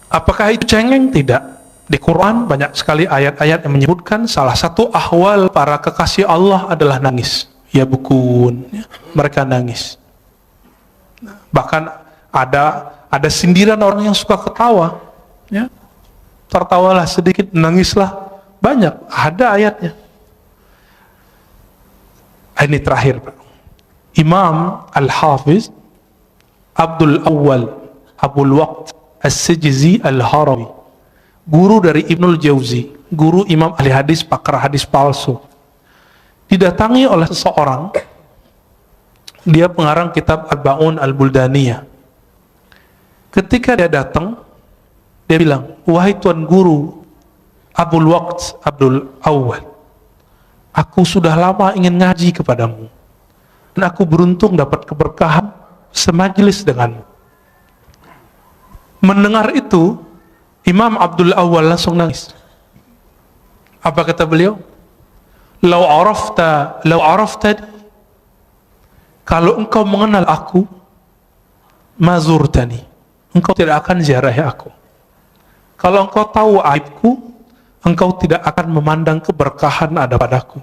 Apakah itu cengeng? Tidak. Di Quran banyak sekali ayat-ayat yang menyebutkan salah satu ahwal para kekasih Allah adalah nangis. Ya bukun, ya, mereka nangis. Bahkan ada sindiran orang yang suka ketawa, ya. Tertawalah sedikit, nangislah banyak. Ada ayatnya. Ini terakhir, Pak. Imam Al-Hafiz Abdul Awwal Abul Waqt As-Sijzi Al-Harawi, guru dari Ibnul Jauzi, guru imam ahli hadis, pakar hadis palsu, didatangi oleh seseorang. Dia pengarang kitab Arba'un Al-Buldaniyah. Ketika dia datang, dia bilang, wahai tuan guru Abul Waqt Abdul Awwal, aku sudah lama ingin ngaji kepadamu, dan aku beruntung dapat keberkahan semajlis denganmu. Mendengar itu, Imam Abdul Awwal langsung nangis. Apa kata beliau? Lau arafta, kalau engkau mengenal aku, mazurtani, engkau tidak akan ziarahi aku. Kalau engkau tahu aibku, engkau tidak akan memandang keberkahan ada padaku.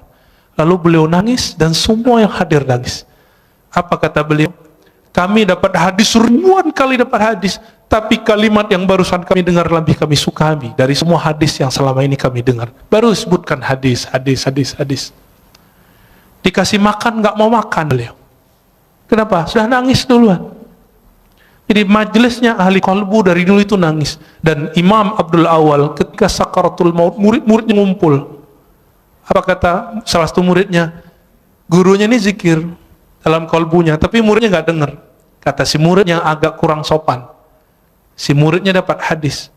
Lalu beliau nangis dan semua yang hadir nangis. Apa kata beliau? Kami dapat hadis, ribuan kali dapat hadis, tapi kalimat yang barusan kami dengar lebih kami suka dari semua hadis yang selama ini kami dengar. Baru sebutkan hadis. Dikasih makan nggak mau makan beliau. Kenapa? Sudah nangis duluan. Jadi majelisnya ahli qalbu dari dulu itu nangis. Dan Imam Abdul Awwal ketika sakaratul maut, murid-muridnya ngumpul. Apa kata salah satu muridnya? Gurunya ini zikir dalam kalbunya, tapi muridnya nggak dengar. Kata si murid yang agak kurang sopan, si muridnya dapat hadis,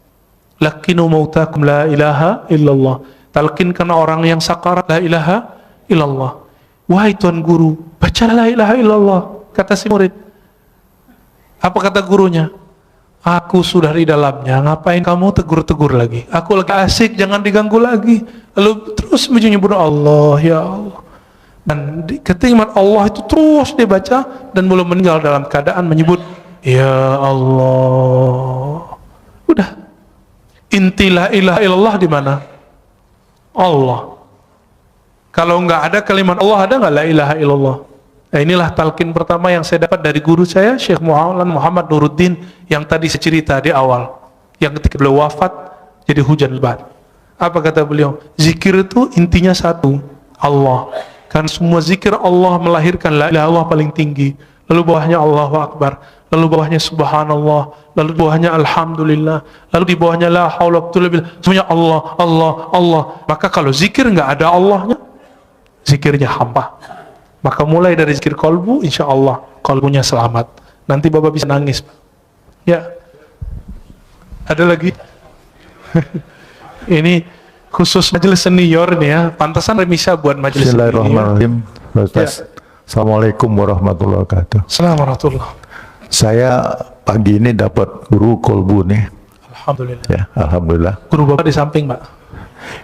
lakinu mautakum la ilaha illallah, talkinkan orang yang sakarat la ilaha illallah. Wahai tuan guru, baca la ilaha illallah, kata si murid. Apa kata gurunya? Aku sudah di dalamnya, ngapain kamu tegur-tegur lagi? Aku lagi asik, jangan diganggu lagi. Lalu terus menyebut Allah, ya Allah. Dan ketika Allah itu terus dibaca dan belum meninggal dalam keadaan menyebut ya Allah. Udah. Inti la ilaha illallah di mana? Allah. Kalau nggak ada kalimat Allah, ada nggak la ilaha illallah? Nah, inilah talqin pertama yang saya dapat dari guru saya, Syekh Muhammad Nuruddin, yang tadi saya cerita di awal, yang ketika beliau wafat jadi hujan lebat. Apa kata beliau? Zikir itu intinya satu, Allah. Kan semua zikir Allah melahirkan la ilaha illallah paling tinggi, lalu bawahnya Allahu Akbar, lalu bawahnya Subhanallah, lalu bawahnya Alhamdulillah, lalu di bawahnya la haula wa quwwata illa billah, semuanya Allah, Allah, Allah. Maka kalau zikir nggak ada Allahnya, zikirnya hampa. Maka mulai dari zikir kolbu, insya Allah kolbunya selamat. Nanti Bapak bisa nangis. Ya, ada lagi. Ini khusus majelis senior nih ya, pantasan remisa buat majelis senior. Bismillahirrahmanirrahim. Ustaz. Ya. Assalamualaikum warahmatullahi wabarakatuh. Assalamualaikum warahmatullahi. Saya pagi ini dapat guru kolbu nih. Alhamdulillah. Ya, alhamdulillah. Guru Bapak di samping, Pak.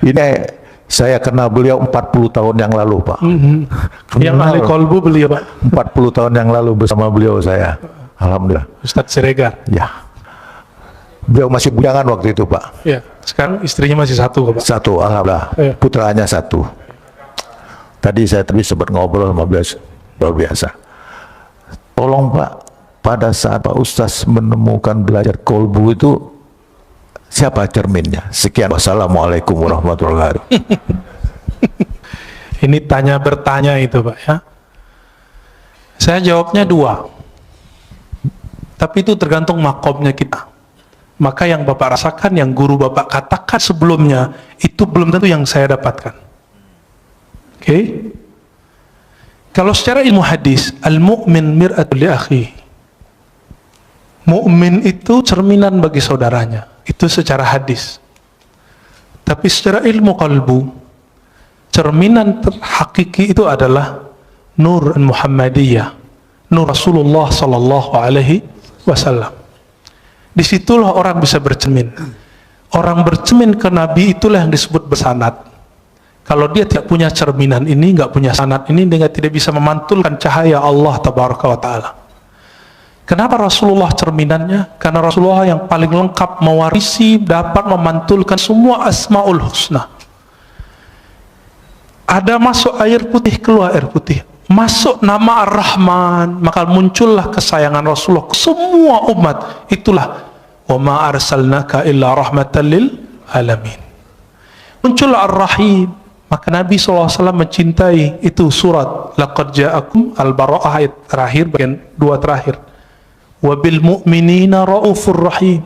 Ini saya kenal beliau 40 tahun yang lalu, Pak. Yang ahli kolbu beliau, Pak. 40 tahun yang lalu bersama beliau saya. Alhamdulillah. Ustadz Siregar. Ya. Beliau masih bujangan waktu itu, Pak. Ya, sekarang istrinya masih satu, Pak. Satu, alhamdulillah. Iya. Putranya satu. Tadi saya sempat ngobrol sama beliau, luar biasa. Tolong Pak, pada saat Pak Ustaz menemukan belajar kolbu itu, siapa cerminnya? Sekian. Wassalamualaikum warahmatullahi wabarakatuh. Ini tanya bertanya itu, Pak, ya. Saya jawabnya dua. Tapi itu tergantung makomnya kita. Maka yang Bapak rasakan, yang guru Bapak katakan sebelumnya, itu belum tentu yang saya dapatkan. Oke? Kalau secara ilmu hadis, al-mu'min mir'atul li akhi. Mu'min itu cerminan bagi saudaranya. Itu secara hadis. Tapi secara ilmu qalbu, cerminan hakiki itu adalah nur Muhammadiyah, nur Rasulullah sallallahu alaihi wasallam. Disitulah orang bisa bercermin. Orang bercermin ke Nabi itulah yang disebut bersanad. Kalau dia tidak punya cerminan ini, nggak punya sanad ini, dia tidak bisa memantulkan cahaya Allah tabaraka wa ta'ala. Kenapa Rasulullah cerminannya? Karena Rasulullah yang paling lengkap mewarisi, dapat memantulkan semua asmaul husna. Ada masuk air putih, keluar air putih. Masuk nama Ar-Rahman, maka muncullah kesayangan Rasulullah ke semua umat. Itulah wa ma arsalnaka illa rahmatan lil alamin. Muncullah Ar-Rahim, maka Nabi SAW mencintai. Itu surat laqad ja'akum Al-Bara'ah ayat terakhir, bagian 2 terakhir. Wa bil mu'minina raufur rahim.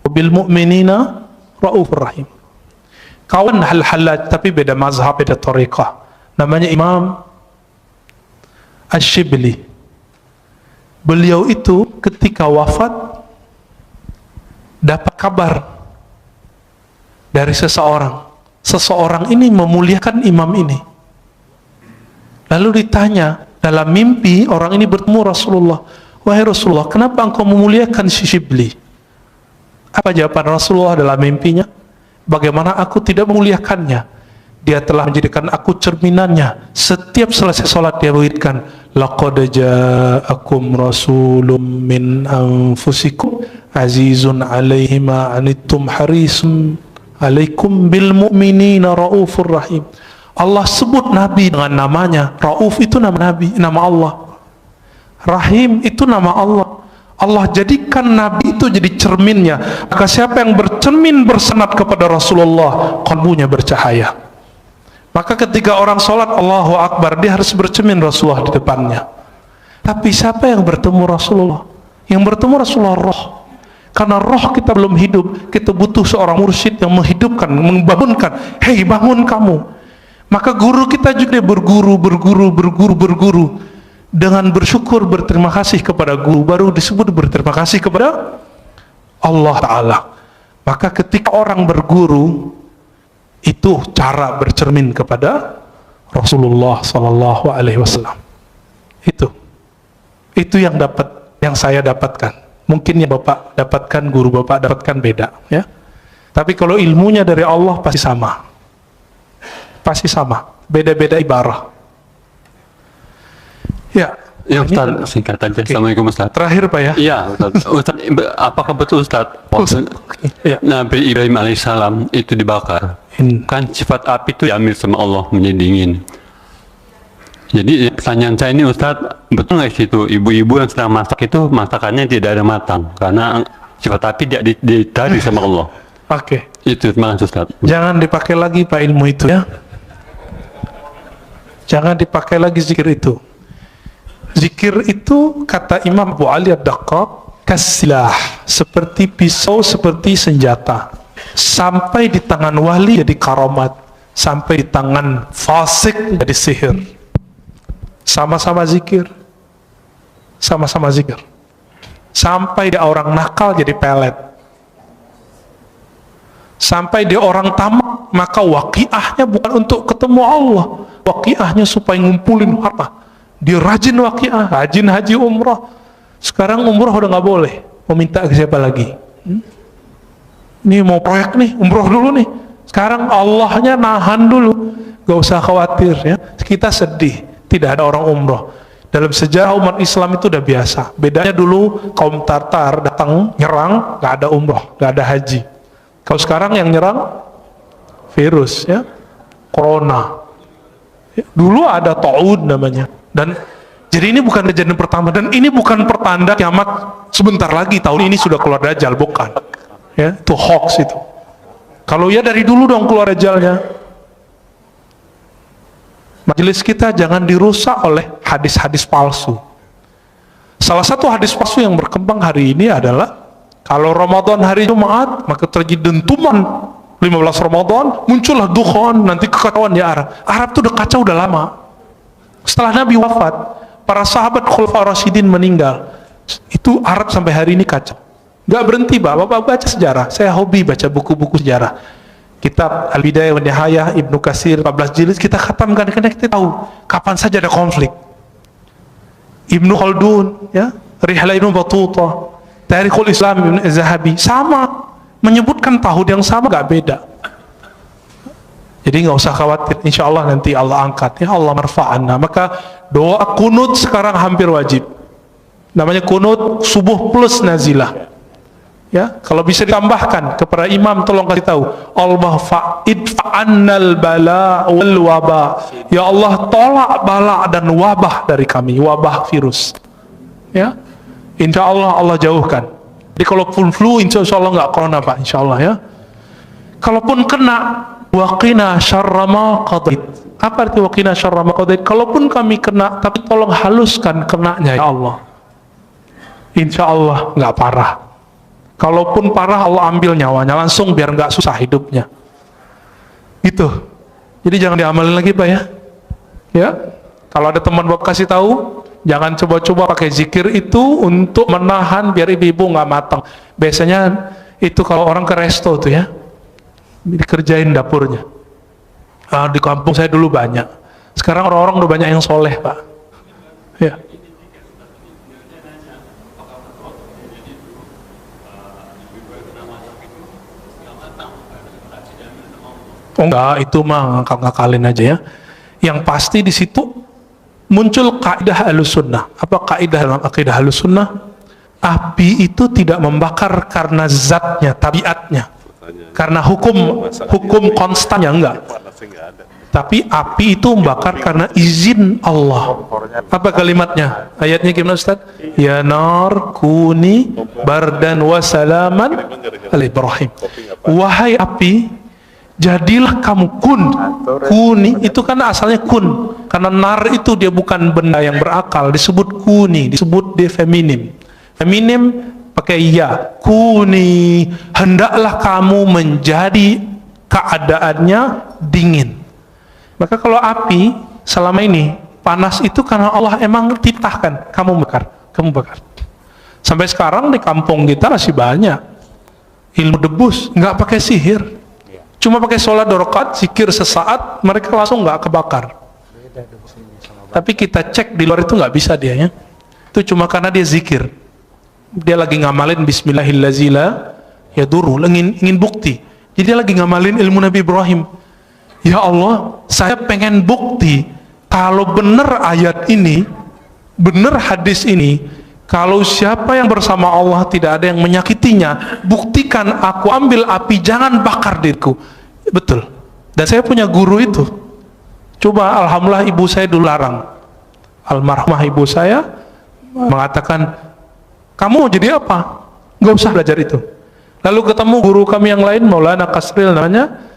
Wa bil mu'minina raufur rahim. Kawan hal-halaj, tapi beda mazhab, beda tariqah. Namanya Imam Ash-Shibli. Beliau itu ketika wafat dapat kabar dari seseorang. Seseorang ini memuliakan imam ini. Lalu ditanya dalam mimpi, orang ini bertemu Rasulullah. Wahai Rasulullah, kenapa engkau memuliakan si Shibli? Apa jawaban Rasulullah dalam mimpinya? Bagaimana aku tidak memuliakannya? Dia telah menjadikan aku cerminannya. Setiap selesai sholat dia berikan, laqad ja'akum rasulun min anfusikum azizun alaihi ma anittum harisun alaikum bil mu'minina raufur rahim. Allah sebut Nabi dengan namanya. Rauf itu nama Nabi, nama Allah. Rahim itu nama Allah. Allah jadikan Nabi itu jadi cerminnya. Maka siapa yang bercermin bersenat kepada Rasulullah, kalbunya bercahaya. Maka ketika orang sholat Allahu Akbar, dia harus bercermin Rasulullah di depannya. Tapi siapa yang bertemu Rasulullah? Yang bertemu Rasulullah roh. Karena roh kita belum hidup, kita butuh seorang mursyid yang menghidupkan, membangunkan. Hei, bangun kamu. Maka guru kita juga berguru dengan bersyukur, berterima kasih kepada guru, baru disebut berterima kasih kepada Allah Ta'ala. Maka ketika orang berguru, itu cara bercermin kepada Rasulullah Sallallahu Alaihi Wasallam. Itu yang saya dapatkan. Mungkin yang Bapak dapatkan, guru Bapak dapatkan beda, ya. Tapi kalau ilmunya dari Allah pasti sama. Pasti sama. Beda-beda ibarah. Ya. Ya Ustaz, singkat aja. Okay. Assalamualaikum Ustaz. Terakhir Pak ya. Iya Ustaz. Ustaz, apakah betul Ustaz? Ya. Nabi Ibrahim alaihissalam itu dibakar. Kan sifat api itu diambil sama Allah menjadi dingin. Jadi pertanyaan saya ini Ustaz, betul nggak situ ibu-ibu yang sedang masak itu masakannya tidak ada matang karena sifat api ditarik sama Allah. Oke. Itu terima kasih Ustaz. Jangan dipakai lagi Pak ilmu itu ya. Jangan dipakai lagi zikir itu. Zikir itu kata Imam Abu Ali Ad-Daqqaq kasilah, seperti pisau, seperti senjata. Sampai di tangan wali jadi karamat, sampai di tangan fasik jadi sihir. Sama-sama zikir. Sama-sama zikir. Sampai di orang nakal jadi pelet. Sampai di orang tamak, maka waqiahnya bukan untuk ketemu Allah. Waqiahnya supaya ngumpulin harta. Dia rajin waqiah, rajin haji umrah. Sekarang umrah udah nggak boleh. Mau minta ke siapa lagi? Ini mau proyek nih, umrah dulu nih. Sekarang Allahnya nahan dulu. Gak usah khawatir ya. Kita sedih, tidak ada orang umrah. Dalam sejarah umat Islam itu udah biasa. Bedanya dulu kaum Tartar datang nyerang, nggak ada umrah, nggak ada haji. Kalau sekarang yang nyerang virus ya, corona. Ya, dulu ada ta'ud namanya. Dan jadi ini bukan kejadian pertama, dan ini bukan pertanda kiamat sebentar lagi, tahun ini sudah keluar Dajjal, bukan ya, itu hoax itu. Kalau ya dari dulu dong keluar Dajjalnya. Majelis kita jangan dirusak oleh hadis-hadis palsu. Salah satu hadis palsu yang berkembang hari ini adalah kalau Ramadan hari Jumat maka terjadi dentuman 15 Ramadan, muncullah dukhan, nanti kekacauan di Arab. Arab itu udah kacau udah lama. Setelah Nabi wafat, para sahabat Khulafaur Rasyidin meninggal. Itu Arab sampai hari ini kacau. Gak berhenti, Bapak baca sejarah. Saya hobi baca buku-buku sejarah. Kitab Al-Bidayah wa Nihayah Ibnu Katsir 14 jilid kita khatamkan karena kita tahu kapan saja ada konflik. Ibnu Khaldun, ya, Rihlah Ibnu Battuta, Tarikhul Islam Ibnu Zahabi sama menyebutkan tahun yang sama, gak beda. Jadi nggak usah khawatir, insya Allah nanti Allah angkat, ya Allah marfa'anna. Maka doa kunut sekarang hampir wajib. Namanya kunut subuh plus nazilah. Ya, kalau bisa ditambahkan kepada imam, tolong kasih tahu, Allah fa'idfa'annal bala wal waba. Ya Allah, tolak bala dan wabah dari kami, wabah virus. Ya, insya Allah Allah jauhkan. Jadi kalaupun flu, insya Allah nggak corona Pak, insya Allah ya. Kalaupun kena, waqina syarra ma qadait. Apa arti waqina syarra ma qadait? Kalaupun kami kena, tapi tolong haluskan kenanya ya Allah. Insya Allah nggak parah. Kalaupun parah, Allah ambil nyawanya langsung biar nggak susah hidupnya. Itu. Jadi jangan diamalin lagi Pak ya. Ya. Kalau ada teman Bapak kasih tahu, jangan coba-coba pakai zikir itu untuk menahan biar ibu-ibu nggak matang. Biasanya itu kalau orang ke resto tuh ya, dikerjain dapurnya. Di kampung saya dulu banyak. Sekarang orang-orang udah banyak yang soleh Pak. Ya. Oh enggak, itu mah ngakal-ngakalin aja ya. Yang pasti di situ muncul kaidah Ahlussunnah. Apa kaidah dalam akidah Ahlussunnah? Api itu tidak membakar karena zatnya, tabiatnya. Karena hukum konstannya enggak. Tapi api itu membakar karena izin Allah. Apa kalimatnya? Ayatnya gimana Ustaz? Ya nar kuni bardan wa salaman ala Ibrahim. Wahai api, jadilah kamu kuni itu kan asalnya kun, karena nar itu dia bukan benda yang berakal, disebut kuni, disebut dia feminim pakai ya, kuni, hendaklah kamu menjadi keadaannya dingin. Maka kalau api selama ini panas itu karena Allah emang titahkan kamu bakar. Sampai sekarang di kampung kita masih banyak ilmu debus, nggak pakai sihir. Cuma pakai sholat 2 rakaat, zikir sesaat, mereka langsung nggak kebakar. Tapi kita cek di luar itu nggak bisa dia ya. Itu cuma karena dia zikir. Dia lagi ngamalin Bismillahirrahmanirrahim, ya duru, ingin bukti. Jadi dia lagi ngamalin ilmu Nabi Ibrahim. Ya Allah, saya pengen bukti kalau benar ayat ini, benar hadis ini, kalau siapa yang bersama Allah tidak ada yang menyakitinya, buktikan aku ambil api, jangan bakar diriku. Betul. Dan saya punya guru itu. Coba alhamdulillah ibu saya dulu larang. Almarhumah ibu saya mengatakan, kamu mau jadi apa? Gak usah belajar itu. Lalu ketemu guru kami yang lain, Maulana Kasril namanya,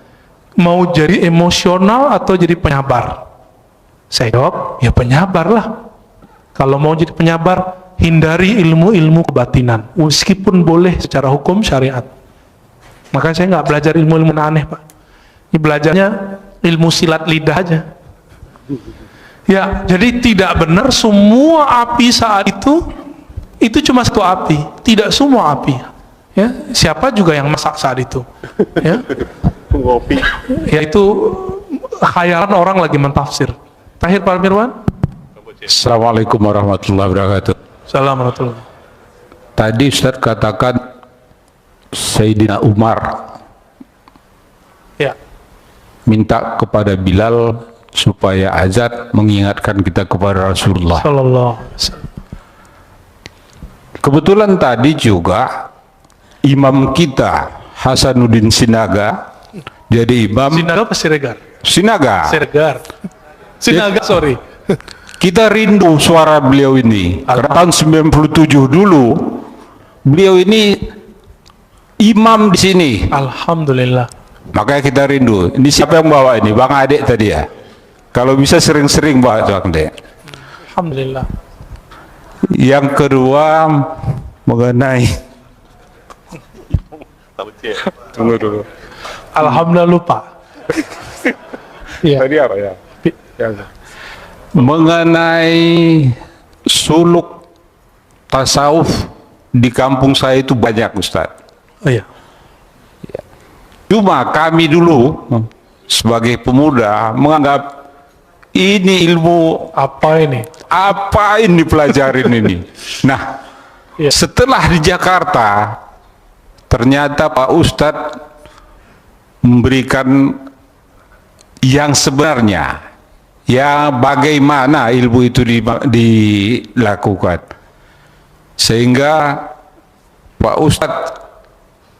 mau jadi emosional atau jadi penyabar? Saya jawab, ya penyabar lah. Kalau mau jadi penyabar, hindari ilmu-ilmu kebatinan, meskipun boleh secara hukum syariat. Maka saya nggak belajar ilmu-ilmu aneh Pak. Ini belajarnya ilmu silat lidah aja. Ya, jadi tidak benar semua api saat itu cuma satu api, tidak semua api. Ya, siapa juga yang masak saat itu? Ya, ngopi. Ya itu khayalan orang lagi mentafsir. Tahir Pak Mirwan. Assalamualaikum warahmatullahi wabarakatuh. Assalamualaikum. Tadi Ustaz katakan Sayyidina Umar ya minta kepada Bilal supaya azan mengingatkan kita kepada Rasulullah. Sallallahu. Kebetulan tadi juga imam kita Hasanuddin Sinaga jadi imam. Sinaga apa Siregar? Sinaga. Sinaga, sorry. Kita rindu suara beliau ini. Karena tahun 97 dulu beliau ini imam di sini. Alhamdulillah. Makanya kita rindu. Ini siapa yang bawa ini? Bang Adek tadi ya. Kalau bisa sering-sering bawa itu Adek. Alhamdulillah. Yang kedua mengenai tunggu dulu. Alhamdulillah lupa. Iya. Tadi apa ya? Mengenai suluk tasawuf di kampung saya itu banyak, Ustaz. Oh iya. Cuma kami dulu sebagai pemuda menganggap ini ilmu Apa ini? apa ini pelajarin ini. Nah, Iya. setelah di Jakarta ternyata Pak Ustadz memberikan yang sebenarnya, ya bagaimana ilmu itu dilakukan, sehingga Pak Ustadz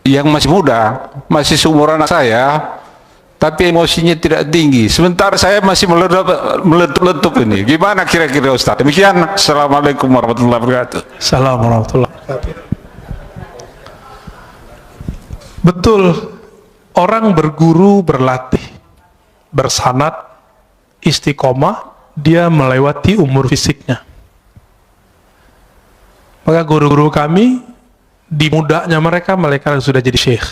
yang masih muda, masih seumuran saya, tapi emosinya tidak tinggi, sementara saya masih meletup ini. Gimana kira-kira Ustadz? Demikian. Assalamualaikum warahmatullahi wabarakatuh. Assalamualaikum warahmatullahi wabarakatuh. Betul, orang berguru, berlatih, bersanad, istiqomah, dia melewati umur fisiknya. Maka guru-guru kami, di mudanya mereka sudah jadi syekh.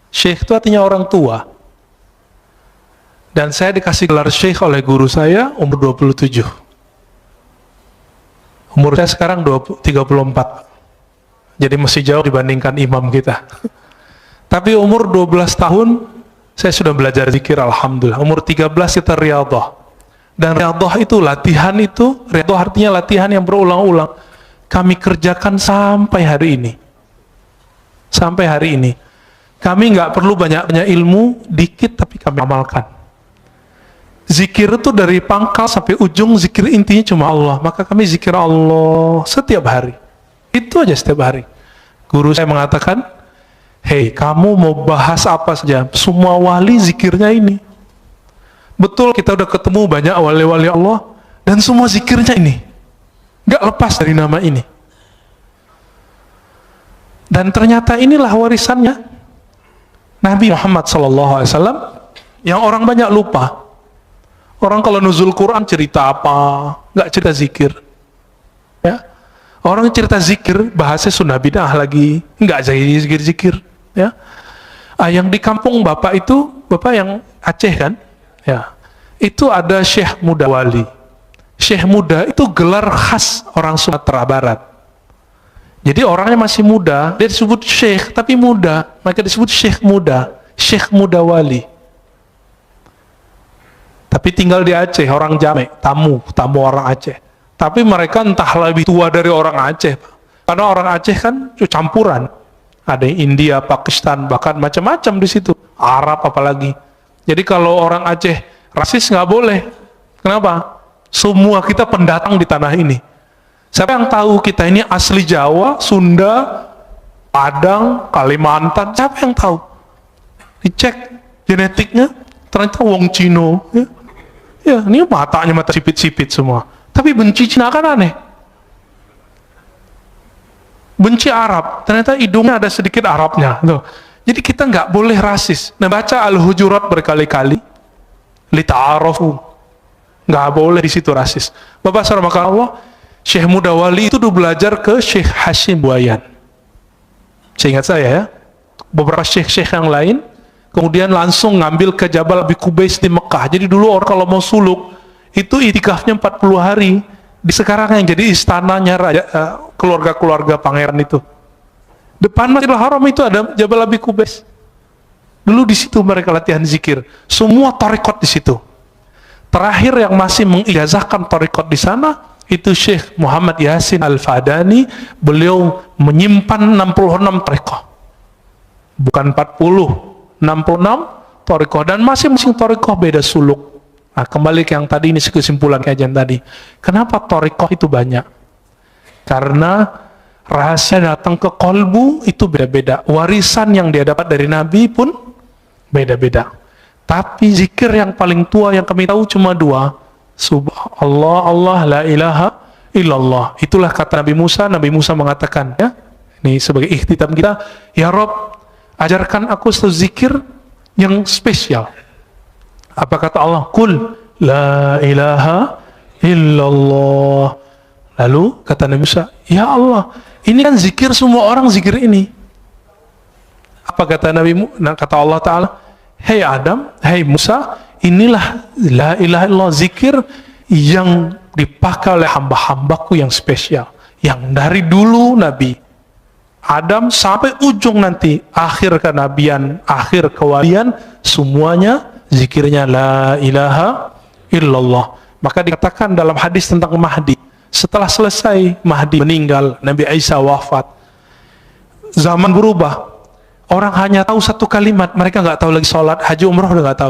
Syekh itu artinya orang tua. Dan saya dikasih gelar syekh oleh guru saya umur 27. Umur saya sekarang 34. Jadi masih jauh dibandingkan imam kita. Tapi umur 12 tahun saya sudah belajar zikir, alhamdulillah. Umur 13 kita riyadhah. Dan riyadhah itu latihan itu, riyadhah artinya latihan yang berulang-ulang. Kami kerjakan sampai hari ini. Sampai hari ini. Kami nggak perlu banyak-banyak ilmu, dikit tapi kami amalkan. Zikir itu dari pangkal sampai ujung, zikir intinya cuma Allah. Maka kami zikir Allah setiap hari. Itu aja setiap hari. Guru saya mengatakan, hei, kamu mau bahas apa saja, semua wali zikirnya ini. Betul, kita udah ketemu banyak wali-wali Allah, dan semua zikirnya ini. Nggak lepas dari nama ini. Dan ternyata inilah warisannya Nabi Muhammad SAW, yang orang banyak lupa. Orang kalau nuzul Quran cerita apa, nggak cerita zikir. Ya, orang cerita zikir, bahasnya sunnah bid'ah lagi, nggak jadi zikir-zikir. Ya, yang di kampung bapak itu, bapak yang Aceh kan, ya, itu ada Syekh Muda Wali. Syekh Muda itu gelar khas orang Sumatera Barat. Jadi orangnya masih muda, dia disebut Syekh tapi muda, maka disebut Syekh Muda, Syekh Muda Wali. Tapi tinggal di Aceh, orang Jamek, tamu orang Aceh. Tapi mereka entah lebih tua dari orang Aceh, karena orang Aceh kan campuran. Ada yang India, Pakistan, bahkan macam-macam di situ. Arab apalagi. Jadi kalau orang Aceh rasis nggak boleh. Kenapa? Semua kita pendatang di tanah ini. Siapa yang tahu kita ini asli Jawa, Sunda, Padang, Kalimantan? Siapa yang tahu? Dicek genetiknya, ternyata wong Cino. Ya, ini matanya mata sipit-sipit semua. Tapi benci Cina kan aneh. Benci Arab, ternyata hidungnya ada sedikit Arabnya. Tuh. Jadi kita nggak boleh rasis. Nah, baca Al-Hujurat berkali-kali, lita'arafu, nggak boleh di situ rasis. Bapak saudara maka Allah, Syekh Muda Wali itu dulu belajar ke Syekh Hashim Buayan. Seingat saya ya, beberapa syekh-syekh yang lain, kemudian langsung ngambil ke Jabal Abi Qubais di Mekah. Jadi dulu orang kalau mau suluk, itu itikafnya 40 hari. Di sekarang yang jadi istananya raja, keluarga-keluarga pangeran itu. Depan Masjidil Haram itu ada Jabal Abi Qubais. Dulu di situ mereka latihan zikir. Semua tarekat di situ. Terakhir yang masih mengijazahkan tarekat di sana itu Syekh Muhammad Yasin Al-Fadani. Beliau menyimpan 66 tarekat. Bukan 40, 66 tarekat, dan masing-masing tarekat beda suluk. Nah, kembali ke yang tadi, ini kesimpulan kajian tadi. Kenapa tarekat itu banyak? Karena rahasia datang ke kolbu itu beda-beda. Warisan yang dia dapat dari Nabi pun beda-beda. Tapi zikir yang paling tua yang kami tahu cuma dua. Subhanallah, Allah, la ilaha illallah. Itulah kata Nabi Musa. Nabi Musa mengatakan, ya, ini sebagai ikhtitam kita, ya Rob, ajarkan aku satu zikir yang spesial. Apa kata Allah? Qul la ilaha illallah, Lalu kata Nabi Musa, ya Allah, ini kan zikir semua orang zikir ini. Apa kata kata Allah Ta'ala, hei Adam, hei Musa, inilah la ilaha illallah, zikir yang dipakai oleh hamba-hambaku yang spesial, yang dari dulu Nabi Adam sampai ujung nanti akhir kenabian, akhir kewalian, semuanya zikirnya la ilaha illallah. Maka dikatakan dalam hadis tentang Mahdi, setelah selesai Mahdi meninggal, Nabi Isa wafat, zaman berubah, orang hanya tahu satu kalimat, mereka nggak tahu lagi sholat, haji, umrah udah nggak tahu.